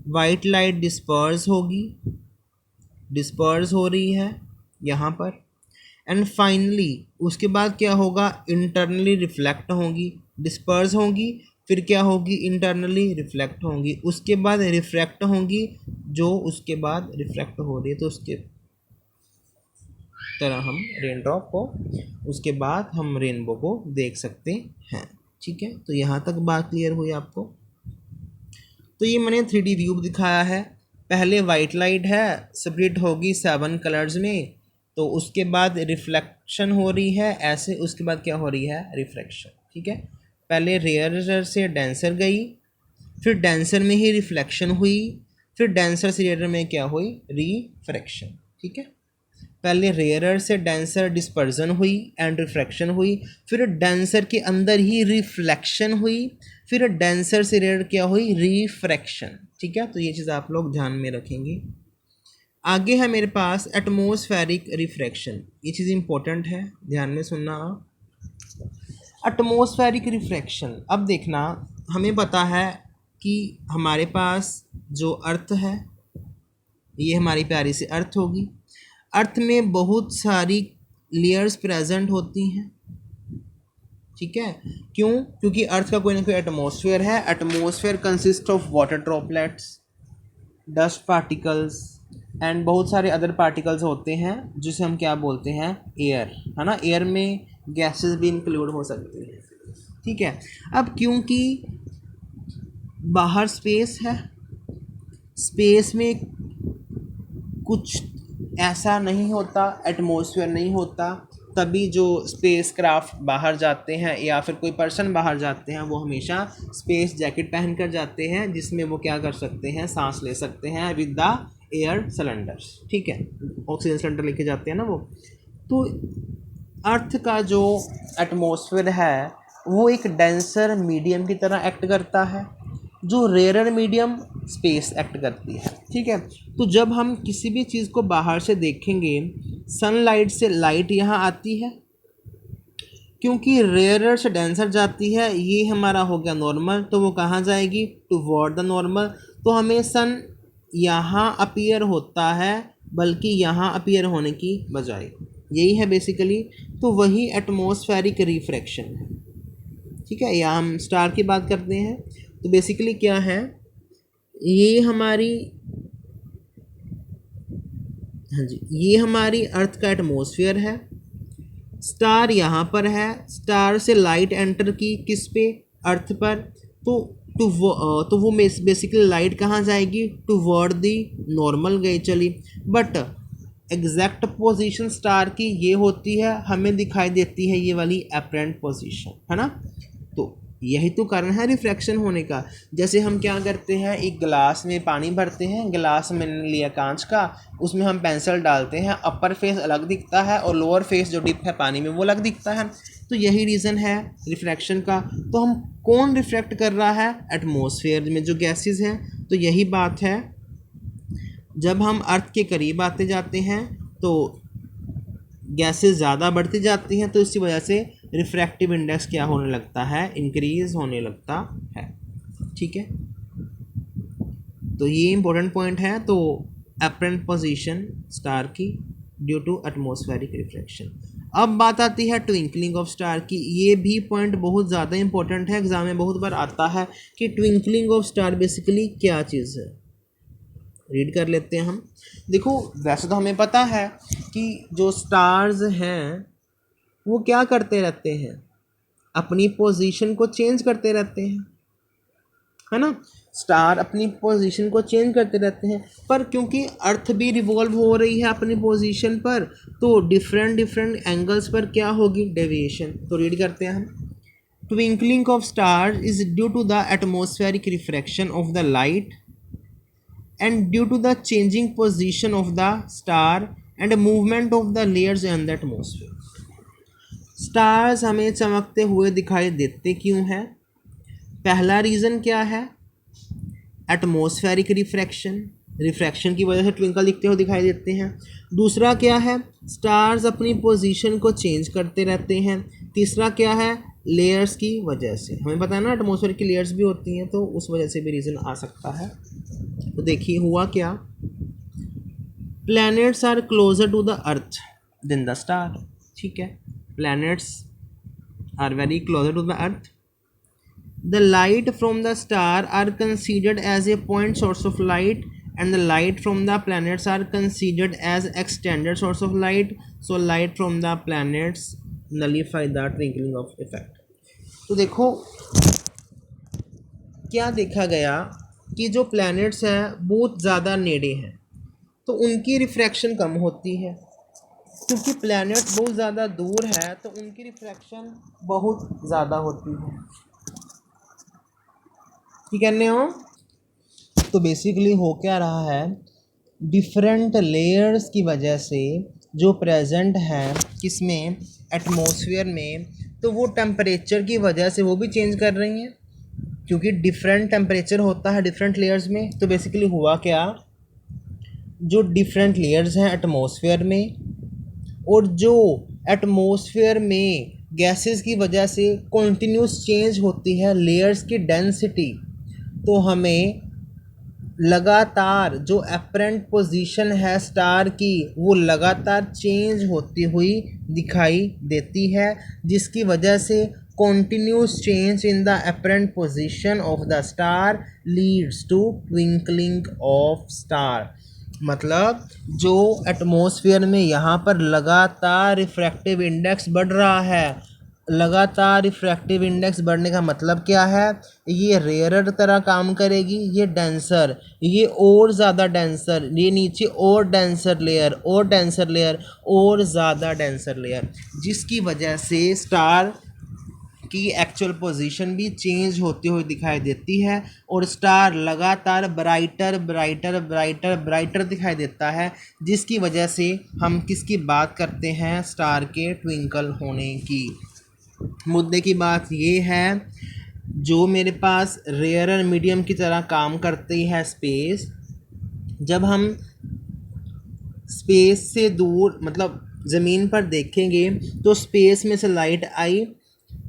वाइट लाइट डिस्पर्स हो रही है यहाँ पर, एंड फाइनली उसके बाद क्या होगा, इंटरनली रिफ्लेक्ट होंगी, डिस्पर्स होंगी, फिर क्या होगी, इंटरनली रिफ्लेक्ट होंगी, उसके बाद रिफ्रैक्ट होंगी, जो उसके बाद रिफ्रैक्ट हो रही है तो उसके तरह हम रेन ड्रॉप को, उसके बाद हम रेनबो को देख सकते हैं। ठीक है, तो यहाँ तक बात क्लियर हुई आपको। तो ये मैंने 3D व्यू दिखाया है। पहले वाइट लाइट है, स्प्लिट होगी 7 कलर्स में, तो उसके बाद रिफ्लेक्शन हो रही है ऐसे, उसके बाद क्या हो रही है, रिफ्रैक्शन। ठीक है, पहले रेयर से डेंसर गई, फिर डेंसर में ही रिफ्लेक्शन हुई, फिर डेंसर से रेयर में क्या हुई, रिफ्रैक्शन। ठीक है, पहले रेयरर से डेंसर डिस्पर्जन हुई एंड रिफ्रैक्शन हुई, फिर डेंसर के अंदर ही रिफ्लेक्शन हुई, फिर डेंसर से रेयर क्या हुई, रिफ्रैक्शन। ठीक है, तो ये चीज़ आप लोग ध्यान में रखेंगे। आगे है मेरे पास एटमॉस्फेरिक रिफ्रैक्शन, ये चीज़ इंपॉर्टेंट है, ध्यान में सुनना आप। एटमॉस्फेरिक रिफ्रैक्शन, अब देखना, हमें पता है कि हमारे पास जो अर्थ है, ये हमारी प्यारी सी अर्थ होगी। अर्थ में बहुत सारी लेयर्स प्रेजेंट होती हैं। ठीक है, क्यों, क्योंकि अर्थ का कोई ना कोई एटमॉस्फेयर है। Atmosphere consist of water droplets, dust particles and बहुत सारे अदर पार्टिकल्स होते हैं, जिसे हम क्या बोलते हैं, एयर, है ना। एयर में गैसेस भी इंक्लूड हो सकती हैं। ठीक है, अब क्योंकि बाहर स्पेस है, स्पेस में कुछ ऐसा नहीं होता, एटमॉस्फेयर नहीं होता, तभी जो स्पेस क्राफ्ट बाहर जाते हैं या फिर कोई पर्सन बाहर जाते हैं, वो हमेशा स्पेस जैकेट पहन कर जाते हैं, जिसमें वो क्या कर सकते हैं, सांस ले सकते हैं विद द एयर सिलेंडर्स। ठीक है, ऑक्सीजन सिलेंडर लेके जाते हैं ना वो। तो अर्थ का जो एटमॉस्फेयर है वो एक डेंसर मीडियम की तरह एक्ट करता है, जो रेयरर मीडियम स्पेस एक्ट करती है। ठीक है, तो जब हम किसी भी चीज़ को बाहर से देखेंगे, सनलाइट से लाइट यहाँ आती है, क्योंकि रेयरर से डेंसर जाती है, ये हमारा हो गया नॉर्मल, तो वो कहाँ जाएगी, टुवर्ड द नॉर्मल। तो हमें सन यहाँ अपीयर होता है, बल्कि यहाँ अपीयर होने की बजाय, यही है बेसिकली। तो वही एटमॉस्फेरिक रिफ्रैक्शन है। ठीक है, या हम स्टार की बात करते हैं, तो बेसिकली क्या है, ये हमारी, हाँ जी, ये हमारी अर्थ का एटमॉस्फेयर है। स्टार यहाँ पर है, स्टार से लाइट एंटर की किस पे, अर्थ पर, तो वो बेसिकली लाइट कहाँ जाएगी, टुवर्ड दी नॉर्मल गई चली। बट एग्जैक्ट पोजीशन स्टार की ये होती है, हमें दिखाई देती है ये वाली अपरेंट पोजीशन, है ना। तो यही तो कारण है रिफ्रैक्शन होने का। जैसे हम क्या करते हैं, एक गिलास में पानी भरते हैं, गिलास मैंने लिया कांच का, उसमें हम पेंसिल डालते हैं, अपर फेस अलग दिखता है और लोअर फेस जो डिप है पानी में वो अलग दिखता है। तो यही रीज़न है रिफ्रैक्शन का। तो हम कौन रिफ्रैक्ट कर रहा है, एटमॉस्फेयर में जो गैसेस हैं। तो यही बात है, जब हम अर्थ के करीब आते जाते हैं तो गैसेस ज़्यादा बढ़ती जाती हैं, तो इसी वजह से रिफ्रैक्टिव इंडेक्स क्या होने लगता है, इंक्रीज होने लगता है। ठीक है, तो ये इंपॉर्टेंट पॉइंट है। तो अपरेंट पोजीशन स्टार की ड्यू टू एटमॉस्फेरिक रिफ्रैक्शन। अब बात आती है ट्विंकलिंग ऑफ स्टार की। ये भी पॉइंट बहुत ज़्यादा इंपॉर्टेंट है, एग्जाम में बहुत बार आता है कि ट्विंकलिंग ऑफ स्टार बेसिकली क्या चीज़ है। रीड कर लेते हैं हम। देखो, वैसे तो हमें पता है कि जो स्टार्स हैं वो क्या करते रहते हैं, अपनी पोजीशन को चेंज करते रहते हैं, है ना। स्टार अपनी पोजीशन को चेंज करते रहते हैं, पर क्योंकि अर्थ भी रिवॉल्व हो रही है अपनी पोजीशन पर, तो डिफरेंट डिफरेंट एंगल्स पर क्या होगी, डेविएशन। तो रीड करते हैं हम। Twinkling of star is due to the atmospheric refraction of the light and due to the changing position of the star and movement of the layers in the atmosphere। Stars हमें चमकते हुए दिखाई देते क्यों हैं, पहला रीज़न क्या है, एटमॉस्फेरिक रिफ्रैक्शन, रिफ्रैक्शन की वजह से ट्विंकल दिखते हुए दिखाई देते हैं। दूसरा क्या है, स्टार्स अपनी पोजीशन को चेंज करते रहते हैं। तीसरा क्या है, लेयर्स की वजह से, हमें पता है ना एटमॉस्फेयर की लेयर्स भी होती हैं, तो उस वजह से भी रीज़न आ सकता है। तो देखिए हुआ क्या, planets are closer to the earth than the star. ठीक है, planets are very closer to the earth The light from the star are considered as a point source of light, and the light from the planets are considered as extended source of light. So light from the planets nullify the twinkling of effect. तो देखो क्या देखा गया कि जो planets हैं बहुत ज़्यादा नेड़े हैं तो उनकी रिफ्रैक्शन कम होती है, क्योंकि प्लैनेट बहुत ज़्यादा दूर है तो उनकी रिफ्रैक्शन बहुत ज़्यादा होती है। ठीक कहने हो? तो बेसिकली हो क्या रहा है, डिफरेंट लेयर्स की वजह से जो प्रेजेंट है किसमें, एटमॉस्फेयर में, तो वो टेम्परेचर की वजह से वो भी चेंज कर रही हैं, क्योंकि डिफरेंट टेम्परेचर होता है डिफरेंट लेयर्स में। तो बेसिकली हुआ क्या, जो डिफरेंट लेयर्स हैं एटमॉस्फेयर में और जो एटमॉस्फेयर में गैसेस की वजह से कॉन्टीन्यूस चेंज होती है लेयर्स की डेंसिटी, तो हमें लगातार जो अपरेंट पोजीशन है स्टार की वो लगातार चेंज होती हुई दिखाई देती है, जिसकी वजह से continuous change in the apparent position of the star leads to twinkling of star। मतलब जो एटमॉस्फेयर में यहाँ पर लगातार रिफ्रैक्टिव इंडेक्स बढ़ रहा है, लगातार रिफ्रैक्टिव इंडेक्स बढ़ने का मतलब क्या है, ये रेयरर तरह काम करेगी, ये डेंसर, ये और ज़्यादा डेंसर, ये नीचे और डेंसर लेयर और डेंसर लेयर और ज़्यादा डेंसर लेयर, जिसकी वजह से स्टार की एक्चुअल पोजीशन भी चेंज होती हुई दिखाई देती है और स्टार लगातार ब्राइटर ब्राइटर ब्राइटर ब्राइटर दिखाई देता है, जिसकी वजह से हम किसकी बात करते हैं, स्टार के ट्विंकल होने की। मुद्दे की बात ये है, जो मेरे पास रेयरर मीडियम की तरह काम करती है स्पेस, जब हम स्पेस से दूर मतलब ज़मीन पर देखेंगे तो स्पेस में से लाइट आई,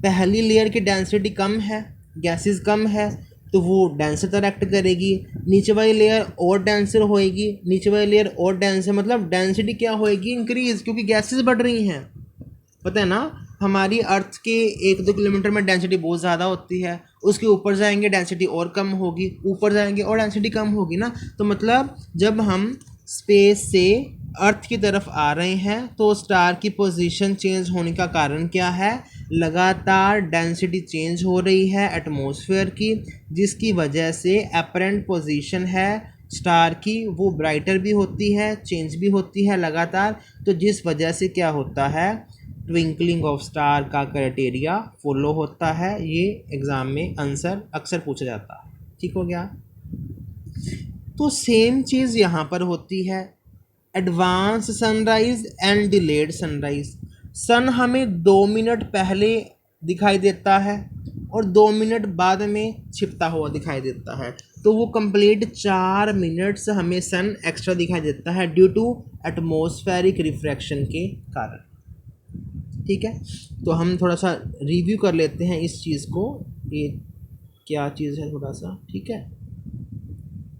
पहली लेयर की डेंसिटी कम है, गैसेस कम है, तो वो डेंसर तरह एक्ट करेगी, नीचे वाली लेयर और डेंसर होएगी, नीचे वाली लेयर और डेंसर, मतलब डेंसिटी क्या होएगी, इंक्रीज, क्योंकि गैसेस बढ़ रही हैं। पता है ना, हमारी अर्थ के 1-2 किलोमीटर में डेंसिटी बहुत ज़्यादा होती है, उसके ऊपर जाएंगे डेंसिटी और कम होगी, ऊपर जाएंगे और डेंसिटी कम होगी ना। तो मतलब जब हम स्पेस से अर्थ की तरफ आ रहे हैं तो स्टार की पोजीशन चेंज होने का कारण क्या है, लगातार डेंसिटी चेंज हो रही है एटमॉस्फेयर की, जिसकी वजह से अपरेंट पोजीशन है स्टार की वो ब्राइटर भी होती है, चेंज भी होती है लगातार, तो जिस वजह से क्या होता है, ट्विंकलिंग ऑफ स्टार का क्राइटेरिया फॉलो होता है। ये एग्ज़ाम में आंसर अक्सर पूछा जाता है। ठीक हो गया? तो सेम चीज़ यहाँ पर होती है, advance sunrise and delayed sunrise. Sun हमें 2 मिनट पहले दिखाई देता है और 2 मिनट बाद में छिपता हुआ दिखाई देता है, तो वो कंप्लीट 4 मिनट से हमें सन एक्स्ट्रा दिखाई देता है ड्यू टू एटमॉस्फेरिक रिफ्रैक्शन के कारण। ठीक है, तो हम थोड़ा सा रिव्यू कर लेते हैं इस चीज़ को, ये क्या चीज़ है थोड़ा सा। ठीक है,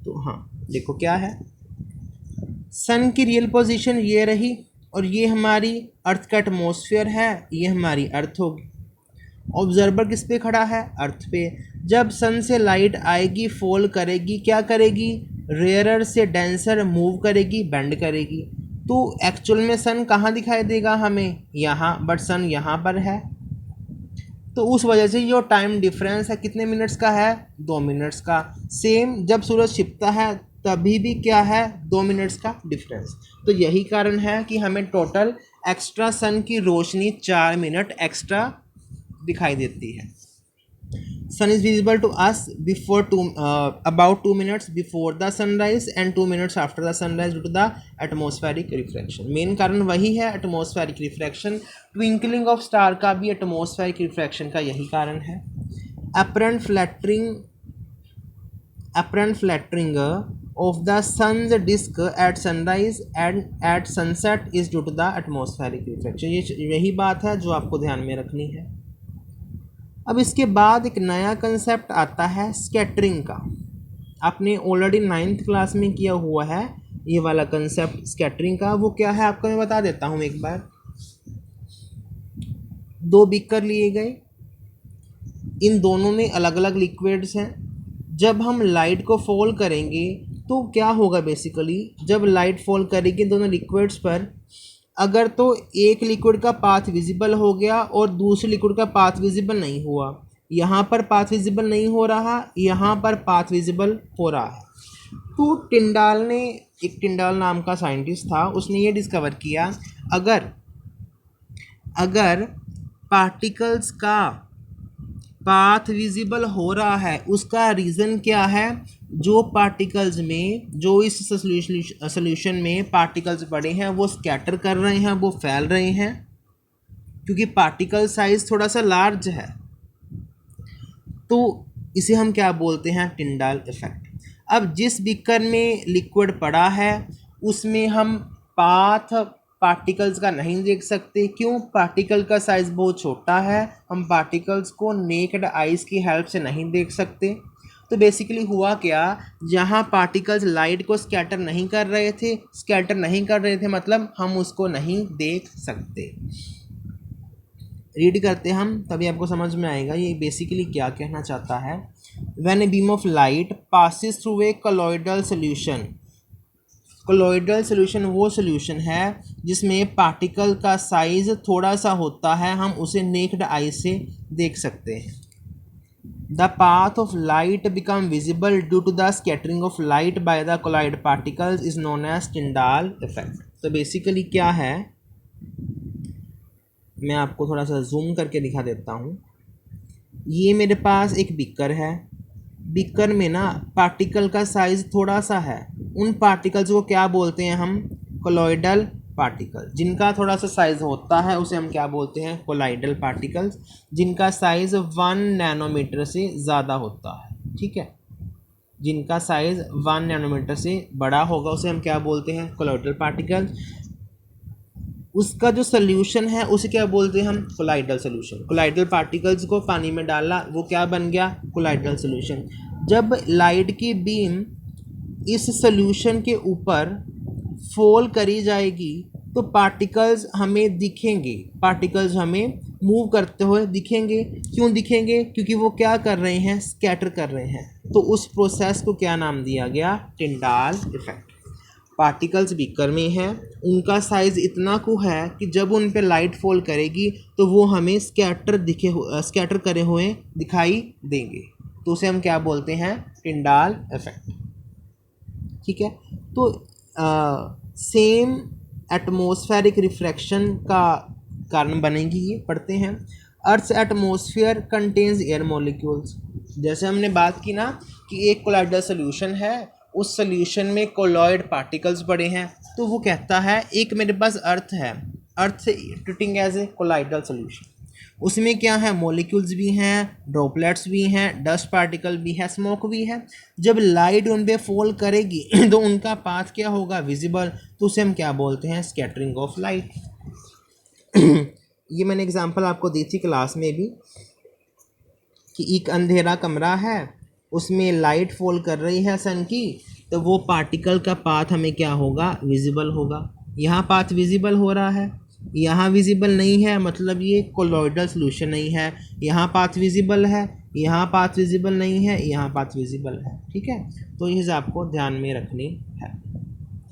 तो हाँ देखो क्या है, सन की रियल पोजीशन ये रही और ये हमारी अर्थ का एटमॉस्फेयर है, ये हमारी अर्थ होगी। ऑब्जर्वर किस पे खड़ा है, अर्थ पे। जब सन से लाइट आएगी, फॉल करेगी, क्या करेगी, रेयरर से डेंसर मूव करेगी, बेंड करेगी, तो एक्चुअल में सन कहाँ दिखाई देगा हमें, यहाँ, बट सन यहाँ पर है, तो उस वजह से जो टाइम डिफरेंस है कितने मिनट्स का है, 2 मिनट्स का। सेम जब सूरज छिपता है तभी भी क्या है, 2 मिनट्स का डिफरेंस। तो यही कारण है कि हमें टोटल एक्स्ट्रा सन की रोशनी 4 मिनट एक्स्ट्रा दिखाई देती है। Sun is visible to us before about 2 minutes before the sunrise and 2 minutes after the sunrise due to the atmospheric refraction। Main कारण वही है, atmospheric refraction. Twinkling of star का भी atmospheric refraction का यही कारण है। Apparent flattening of the sun's disk at sunrise and at sunset is due to the atmospheric refraction। यही बात है जो आपको ध्यान में रखनी है। अब इसके बाद एक नया कंसेप्ट आता है स्कैटरिंग का। आपने ऑलरेडी 9th क्लास में किया हुआ है ये वाला कंसेप्ट स्कैटरिंग का। वो क्या है आपको मैं बता देता हूँ एक बार। 2 बीकर लिए गए, इन दोनों में अलग अलग लिक्विड्स हैं। जब हम लाइट को फॉल करेंगे तो क्या होगा, बेसिकली जब लाइट फॉल करेगी दोनों लिक्विड्स पर, अगर तो एक लिक्विड का पाथ विजिबल हो गया और दूसरे लिक्विड का पाथ विजिबल नहीं हुआ, यहाँ पर पाथ विजिबल नहीं हो रहा, यहाँ पर पाथ विजिबल हो रहा है। तो टिंडाल नाम का साइंटिस्ट था, उसने ये डिस्कवर किया, अगर पार्टिकल्स का पाथ विजिबल हो रहा है, उसका रीज़न क्या है, जो पार्टिकल्स में, जो इस सोल्यूशन में पार्टिकल्स पड़े हैं वो स्कैटर कर रहे हैं, वो फैल रहे हैं, क्योंकि पार्टिकल साइज थोड़ा सा लार्ज है। तो इसे हम क्या बोलते हैं, टिंडाल इफेक्ट। अब जिस बीकर में लिक्विड पड़ा है उसमें हम पाथ पार्टिकल्स का नहीं देख सकते, क्यों, पार्टिकल का साइज़ बहुत छोटा है, हम पार्टिकल्स को नेक्ड आइज़ की हेल्प से नहीं देख सकते। तो बेसिकली हुआ क्या, जहाँ पार्टिकल्स लाइट को स्कैटर नहीं कर रहे थे मतलब हम उसको नहीं देख सकते। रीड करते हम, तभी आपको समझ में आएगा ये बेसिकली क्या कहना चाहता है। When a beam of light passes through A colloidal solution, colloidal solution वो सॉल्यूशन है जिसमें पार्टिकल का साइज़ थोड़ा सा होता है, हम उसे नेक्ड आई से देख सकते हैं। The path of light become visible due to the scattering of light by the colloid particles is known as Tyndall effect. तो बेसिकली क्या है, मैं आपको थोड़ा सा जूम करके दिखा देता हूँ। ये मेरे पास एक बीकर है, बीकर में ना पार्टिकल का साइज़ थोड़ा सा है, उन पार्टिकल्स को क्या बोलते हैं हम, कोलॉइडल पार्टिकल। जिनका थोड़ा सा साइज़ होता है उसे हम क्या बोलते हैं, कोलॉइडल पार्टिकल्स। जिनका साइज़ 1 नैनोमीटर से ज़्यादा होता है, ठीक है, जिनका साइज़ 1 नैनोमीटर से बड़ा होगा उसे हम क्या बोलते हैं, कोलॉइडल पार्टिकल। उसका जो सोल्यूशन है उसे क्या बोलते हैं हम, कोलाइडल सोल्यूशन। कोलाइडल पार्टिकल्स को पानी में डाला, वो क्या बन गया, कोलाइडल सोल्यूशन। जब लाइट की बीम इस सोल्यूशन के ऊपर फॉल करी जाएगी तो पार्टिकल्स हमें दिखेंगे, पार्टिकल्स हमें मूव करते हुए दिखेंगे। क्यों दिखेंगे, क्योंकि वो क्या कर रहे हैं, स्कैटर कर रहे हैं। तो उस प्रोसेस को क्या नाम दिया गया, टिंडाल इफेक्ट। पार्टिकल्स बीकर में हैं, उनका साइज़ इतना को है कि जब उन पे लाइट फॉल करेगी तो वो हमें स्कैटर करे हुए दिखाई देंगे। तो उसे हम क्या बोलते हैं, टिंडाल इफेक्ट, ठीक है। तो सेम एटमॉस्फेरिक रिफ्रैक्शन का कारण बनेगी, ये पढ़ते हैं। Earth atmosphere contains air molecules. जैसे हमने बात की ना कि एक कोलॉइडल सोल्यूशन है, उस सोल्यूशन में कोलॉइड पार्टिकल्स पड़े हैं, तो वो कहता है एक मेरे पास अर्थ है, अर्थ से treating as a colloidal solution, उसमें क्या है, मॉलिक्यूल्स भी हैं, ड्रॉपलेट्स भी हैं, डस्ट पार्टिकल भी है, स्मोक भी है। जब लाइट उन पे फॉल करेगी तो उनका पाथ क्या होगा, विजिबल। तो उसे हम क्या बोलते हैं, स्कैटरिंग ऑफ लाइट। ये मैंने एग्जांपल आपको दी थी क्लास में भी कि एक अंधेरा कमरा है, उसमें लाइट फॉल कर रही है सन की, तो वो पार्टिकल का पाथ हमें क्या होगा, विजिबल होगा। यहाँ पाथ विजिबल हो रहा है, यहाँ विजिबल नहीं है, मतलब ये कोलॉइडल सॉल्यूशन नहीं है। यहाँ पाथ विजिबल है, यहाँ पाथ विजिबल नहीं है, यहाँ पाथ विजिबल है, ठीक है। तो ये चीज़ आपको ध्यान में रखनी है,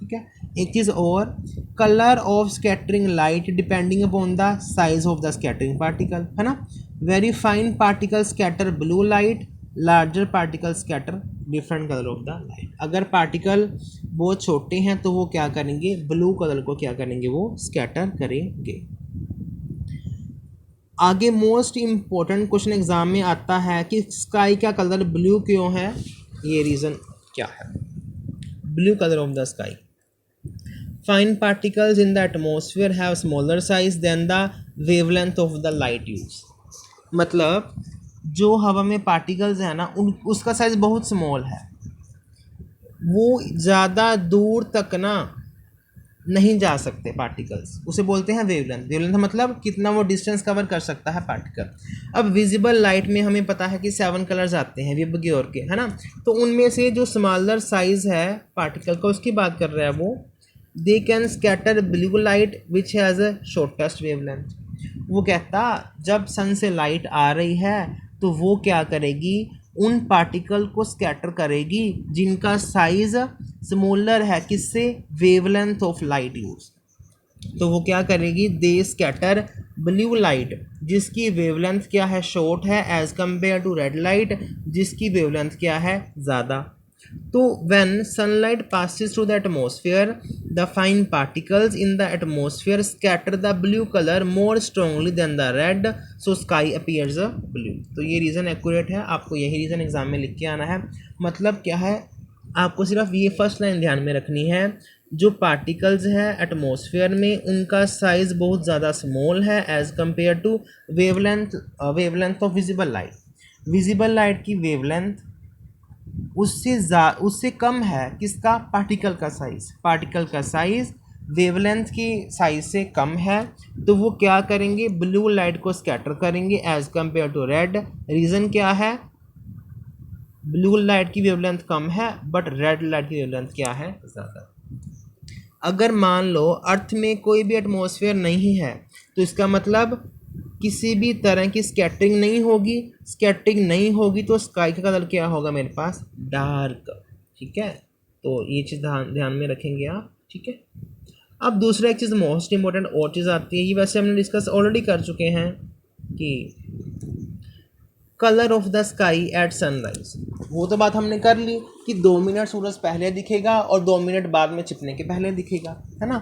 ठीक है। एक चीज़ और, colour of scattering light depending upon the size of the scattering particle, है ना। Very fine particle scatter blue light, larger particle scatter different colour of the light. अगर पार्टिकल बहुत छोटे हैं तो वो क्या करेंगे, ब्लू कलर को क्या करेंगे, वो स्कैटर करेंगे। आगे मोस्ट इम्पोर्टेंट क्वेश्चन एग्जाम में आता है कि स्काई का कलर ब्लू क्यों है, ये रीज़न क्या है, blue colour of the sky. Fine particles in the atmosphere have smaller size than the wavelength of the light use. मतलब जो हवा में पार्टिकल्स है ना, उसका साइज़ बहुत स्मॉल है, वो ज़्यादा दूर तक ना नहीं जा सकते पार्टिकल्स, उसे बोलते हैं वेवलेंथ। वेवलेंथ मतलब कितना वो डिस्टेंस कवर कर सकता है पार्टिकल। अब विजिबल लाइट में हमें पता है कि 7 कलर्स आते हैं विबग्योर के, है ना। तो उनमें से जो स्मॉलर साइज़ है पार्टिकल का, उसकी बात कर रहा है वो, they can scatter blue light which has a shortest wavelength. वो कहता जब सन से लाइट आ रही है तो वो क्या करेगी, उन पार्टिकल को स्कैटर करेगी जिनका साइज स्मॉलर है, किससे, वेवलेंथ ऑफ लाइट यूज। तो वो क्या करेगी, दे स्कैटर ब्लू लाइट जिसकी वेवलेंथ क्या है, शॉर्ट है, as compare to red light जिसकी वेवलेंथ क्या है, ज़्यादा। तो when sunlight passes through the atmosphere, the fine particles in the atmosphere scatter the blue color more strongly than the red, so sky appears blue। तो ये reason accurate है, आपको यही रीज़न एग्जाम में लिख के आना है। मतलब क्या है, आपको सिर्फ ये फर्स्ट लाइन ध्यान में रखनी है, जो पार्टिकल्स है एटमॉस्फेयर में उनका साइज बहुत ज़्यादा स्मॉल है as compare to wavelength of visible light. Visible light की वेवलेंथ उससे कम है, किसका, पार्टिकल का साइज। पार्टिकल का साइज वेवलेंथ की साइज से कम है, तो वो क्या करेंगे, ब्लू लाइट को स्कैटर करेंगे as compare to red. Reason क्या है, ब्लू लाइट की वेवलेंथ कम है बट रेड लाइट की वेवलेंथ क्या है, ज़्यादा। अगर मान लो अर्थ में कोई भी एटमॉस्फेयर नहीं है तो इसका मतलब किसी भी तरह की स्कैटरिंग नहीं होगी। स्कैटरिंग नहीं होगी तो स्काई का कलर क्या होगा मेरे पास, डार्क। ठीक है, तो ये चीज़ ध्यान में रखेंगे आप। ठीक है, अब दूसरा एक चीज़ मोस्ट इंपॉर्टेंट और चीज़ आती है, ये वैसे हमने डिस्कस ऑलरेडी कर चुके हैं कि colour of the sky at sunrise. वो तो बात हमने कर ली कि 2 मिनट सूरज पहले दिखेगा और 2 मिनट बाद में छिपने के पहले दिखेगा, है ना।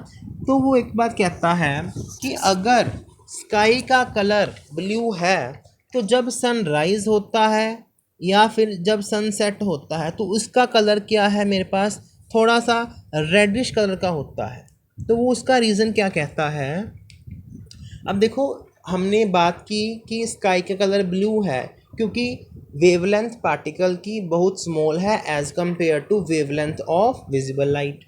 तो वो एक बात कहता है कि अगर स्काई का कलर ब्लू है तो जब सनराइज होता है या फिर जब सनसेट होता है तो उसका कलर क्या है मेरे पास, थोड़ा सा रेडिश कलर का होता है। तो वो उसका रीज़न क्या कहता है, अब देखो हमने बात की कि स्काई का कलर ब्लू है क्योंकि वेवलेंथ पार्टिकल की बहुत स्मॉल है as compare to wavelength of visible light.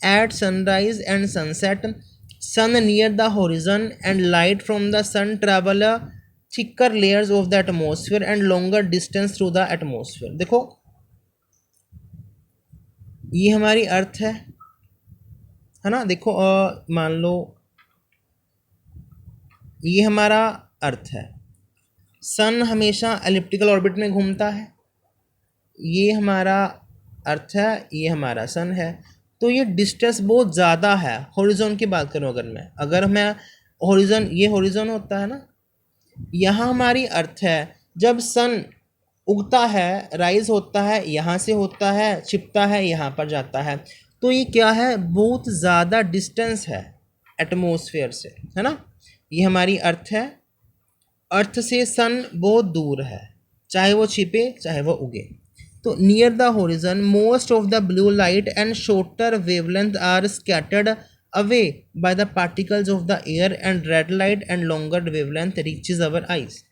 At sunrise and sunset sun near the horizon and light from the sun travel thicker layers of the atmosphere and longer distance through the atmosphere. देखो ये हमारी अर्थ है ना। देखो मान लो ये हमारा अर्थ है, सन हमेशा एलिप्टिकल ऑर्बिट में घूमता है, ये हमारा अर्थ है, ये हमारा सन है। तो ये डिस्टेंस बहुत ज़्यादा है। हॉरिजॉन की बात करूँ अगर मैं हॉरिजॉन, ये हॉरिजॉन होता है ना, यहाँ हमारी अर्थ है। जब सन उगता है, राइज होता है, यहाँ से होता है, छिपता है, यहाँ पर जाता है, तो ये क्या है, बहुत ज़्यादा डिस्टेंस है एटमॉस्फेयर से, है ना। ये हमारी अर्थ है, अर्थ से सन बहुत दूर है, चाहे वो छिपे चाहे वो उगे। तो near the horizon most of the blue light and shorter wavelength are scattered away by the particles of the air and red light and longer wavelength reaches our eyes.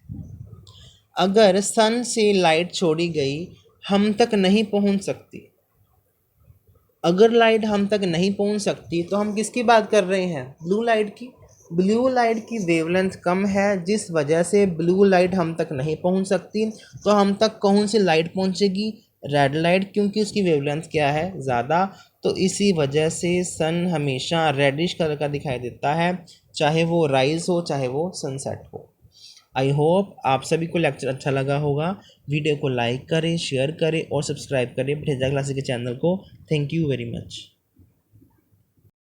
अगर सन से लाइट छोड़ी गई हम तक नहीं पहुंच सकती, अगर लाइट हम तक नहीं पहुंच सकती तो हम किसकी बात कर रहे हैं, ब्लू लाइट की। ब्लू लाइट की वेवलेंथ कम है जिस वजह से ब्लू लाइट हम तक नहीं पहुंच सकती। तो हम तक कौन सी लाइट पहुंचेगी, रेड लाइट, क्योंकि उसकी वेवलेंथ क्या है, ज़्यादा। तो इसी वजह से सन हमेशा रेडिश कलर का दिखाई देता है, चाहे वो राइज हो चाहे वो सनसेट हो। आई होप आप सभी को लेक्चर अच्छा लगा होगा। वीडियो को लाइक करें, शेयर करें और सब्सक्राइब करें भटेजा क्लासिक के चैनल को। Thank you very much.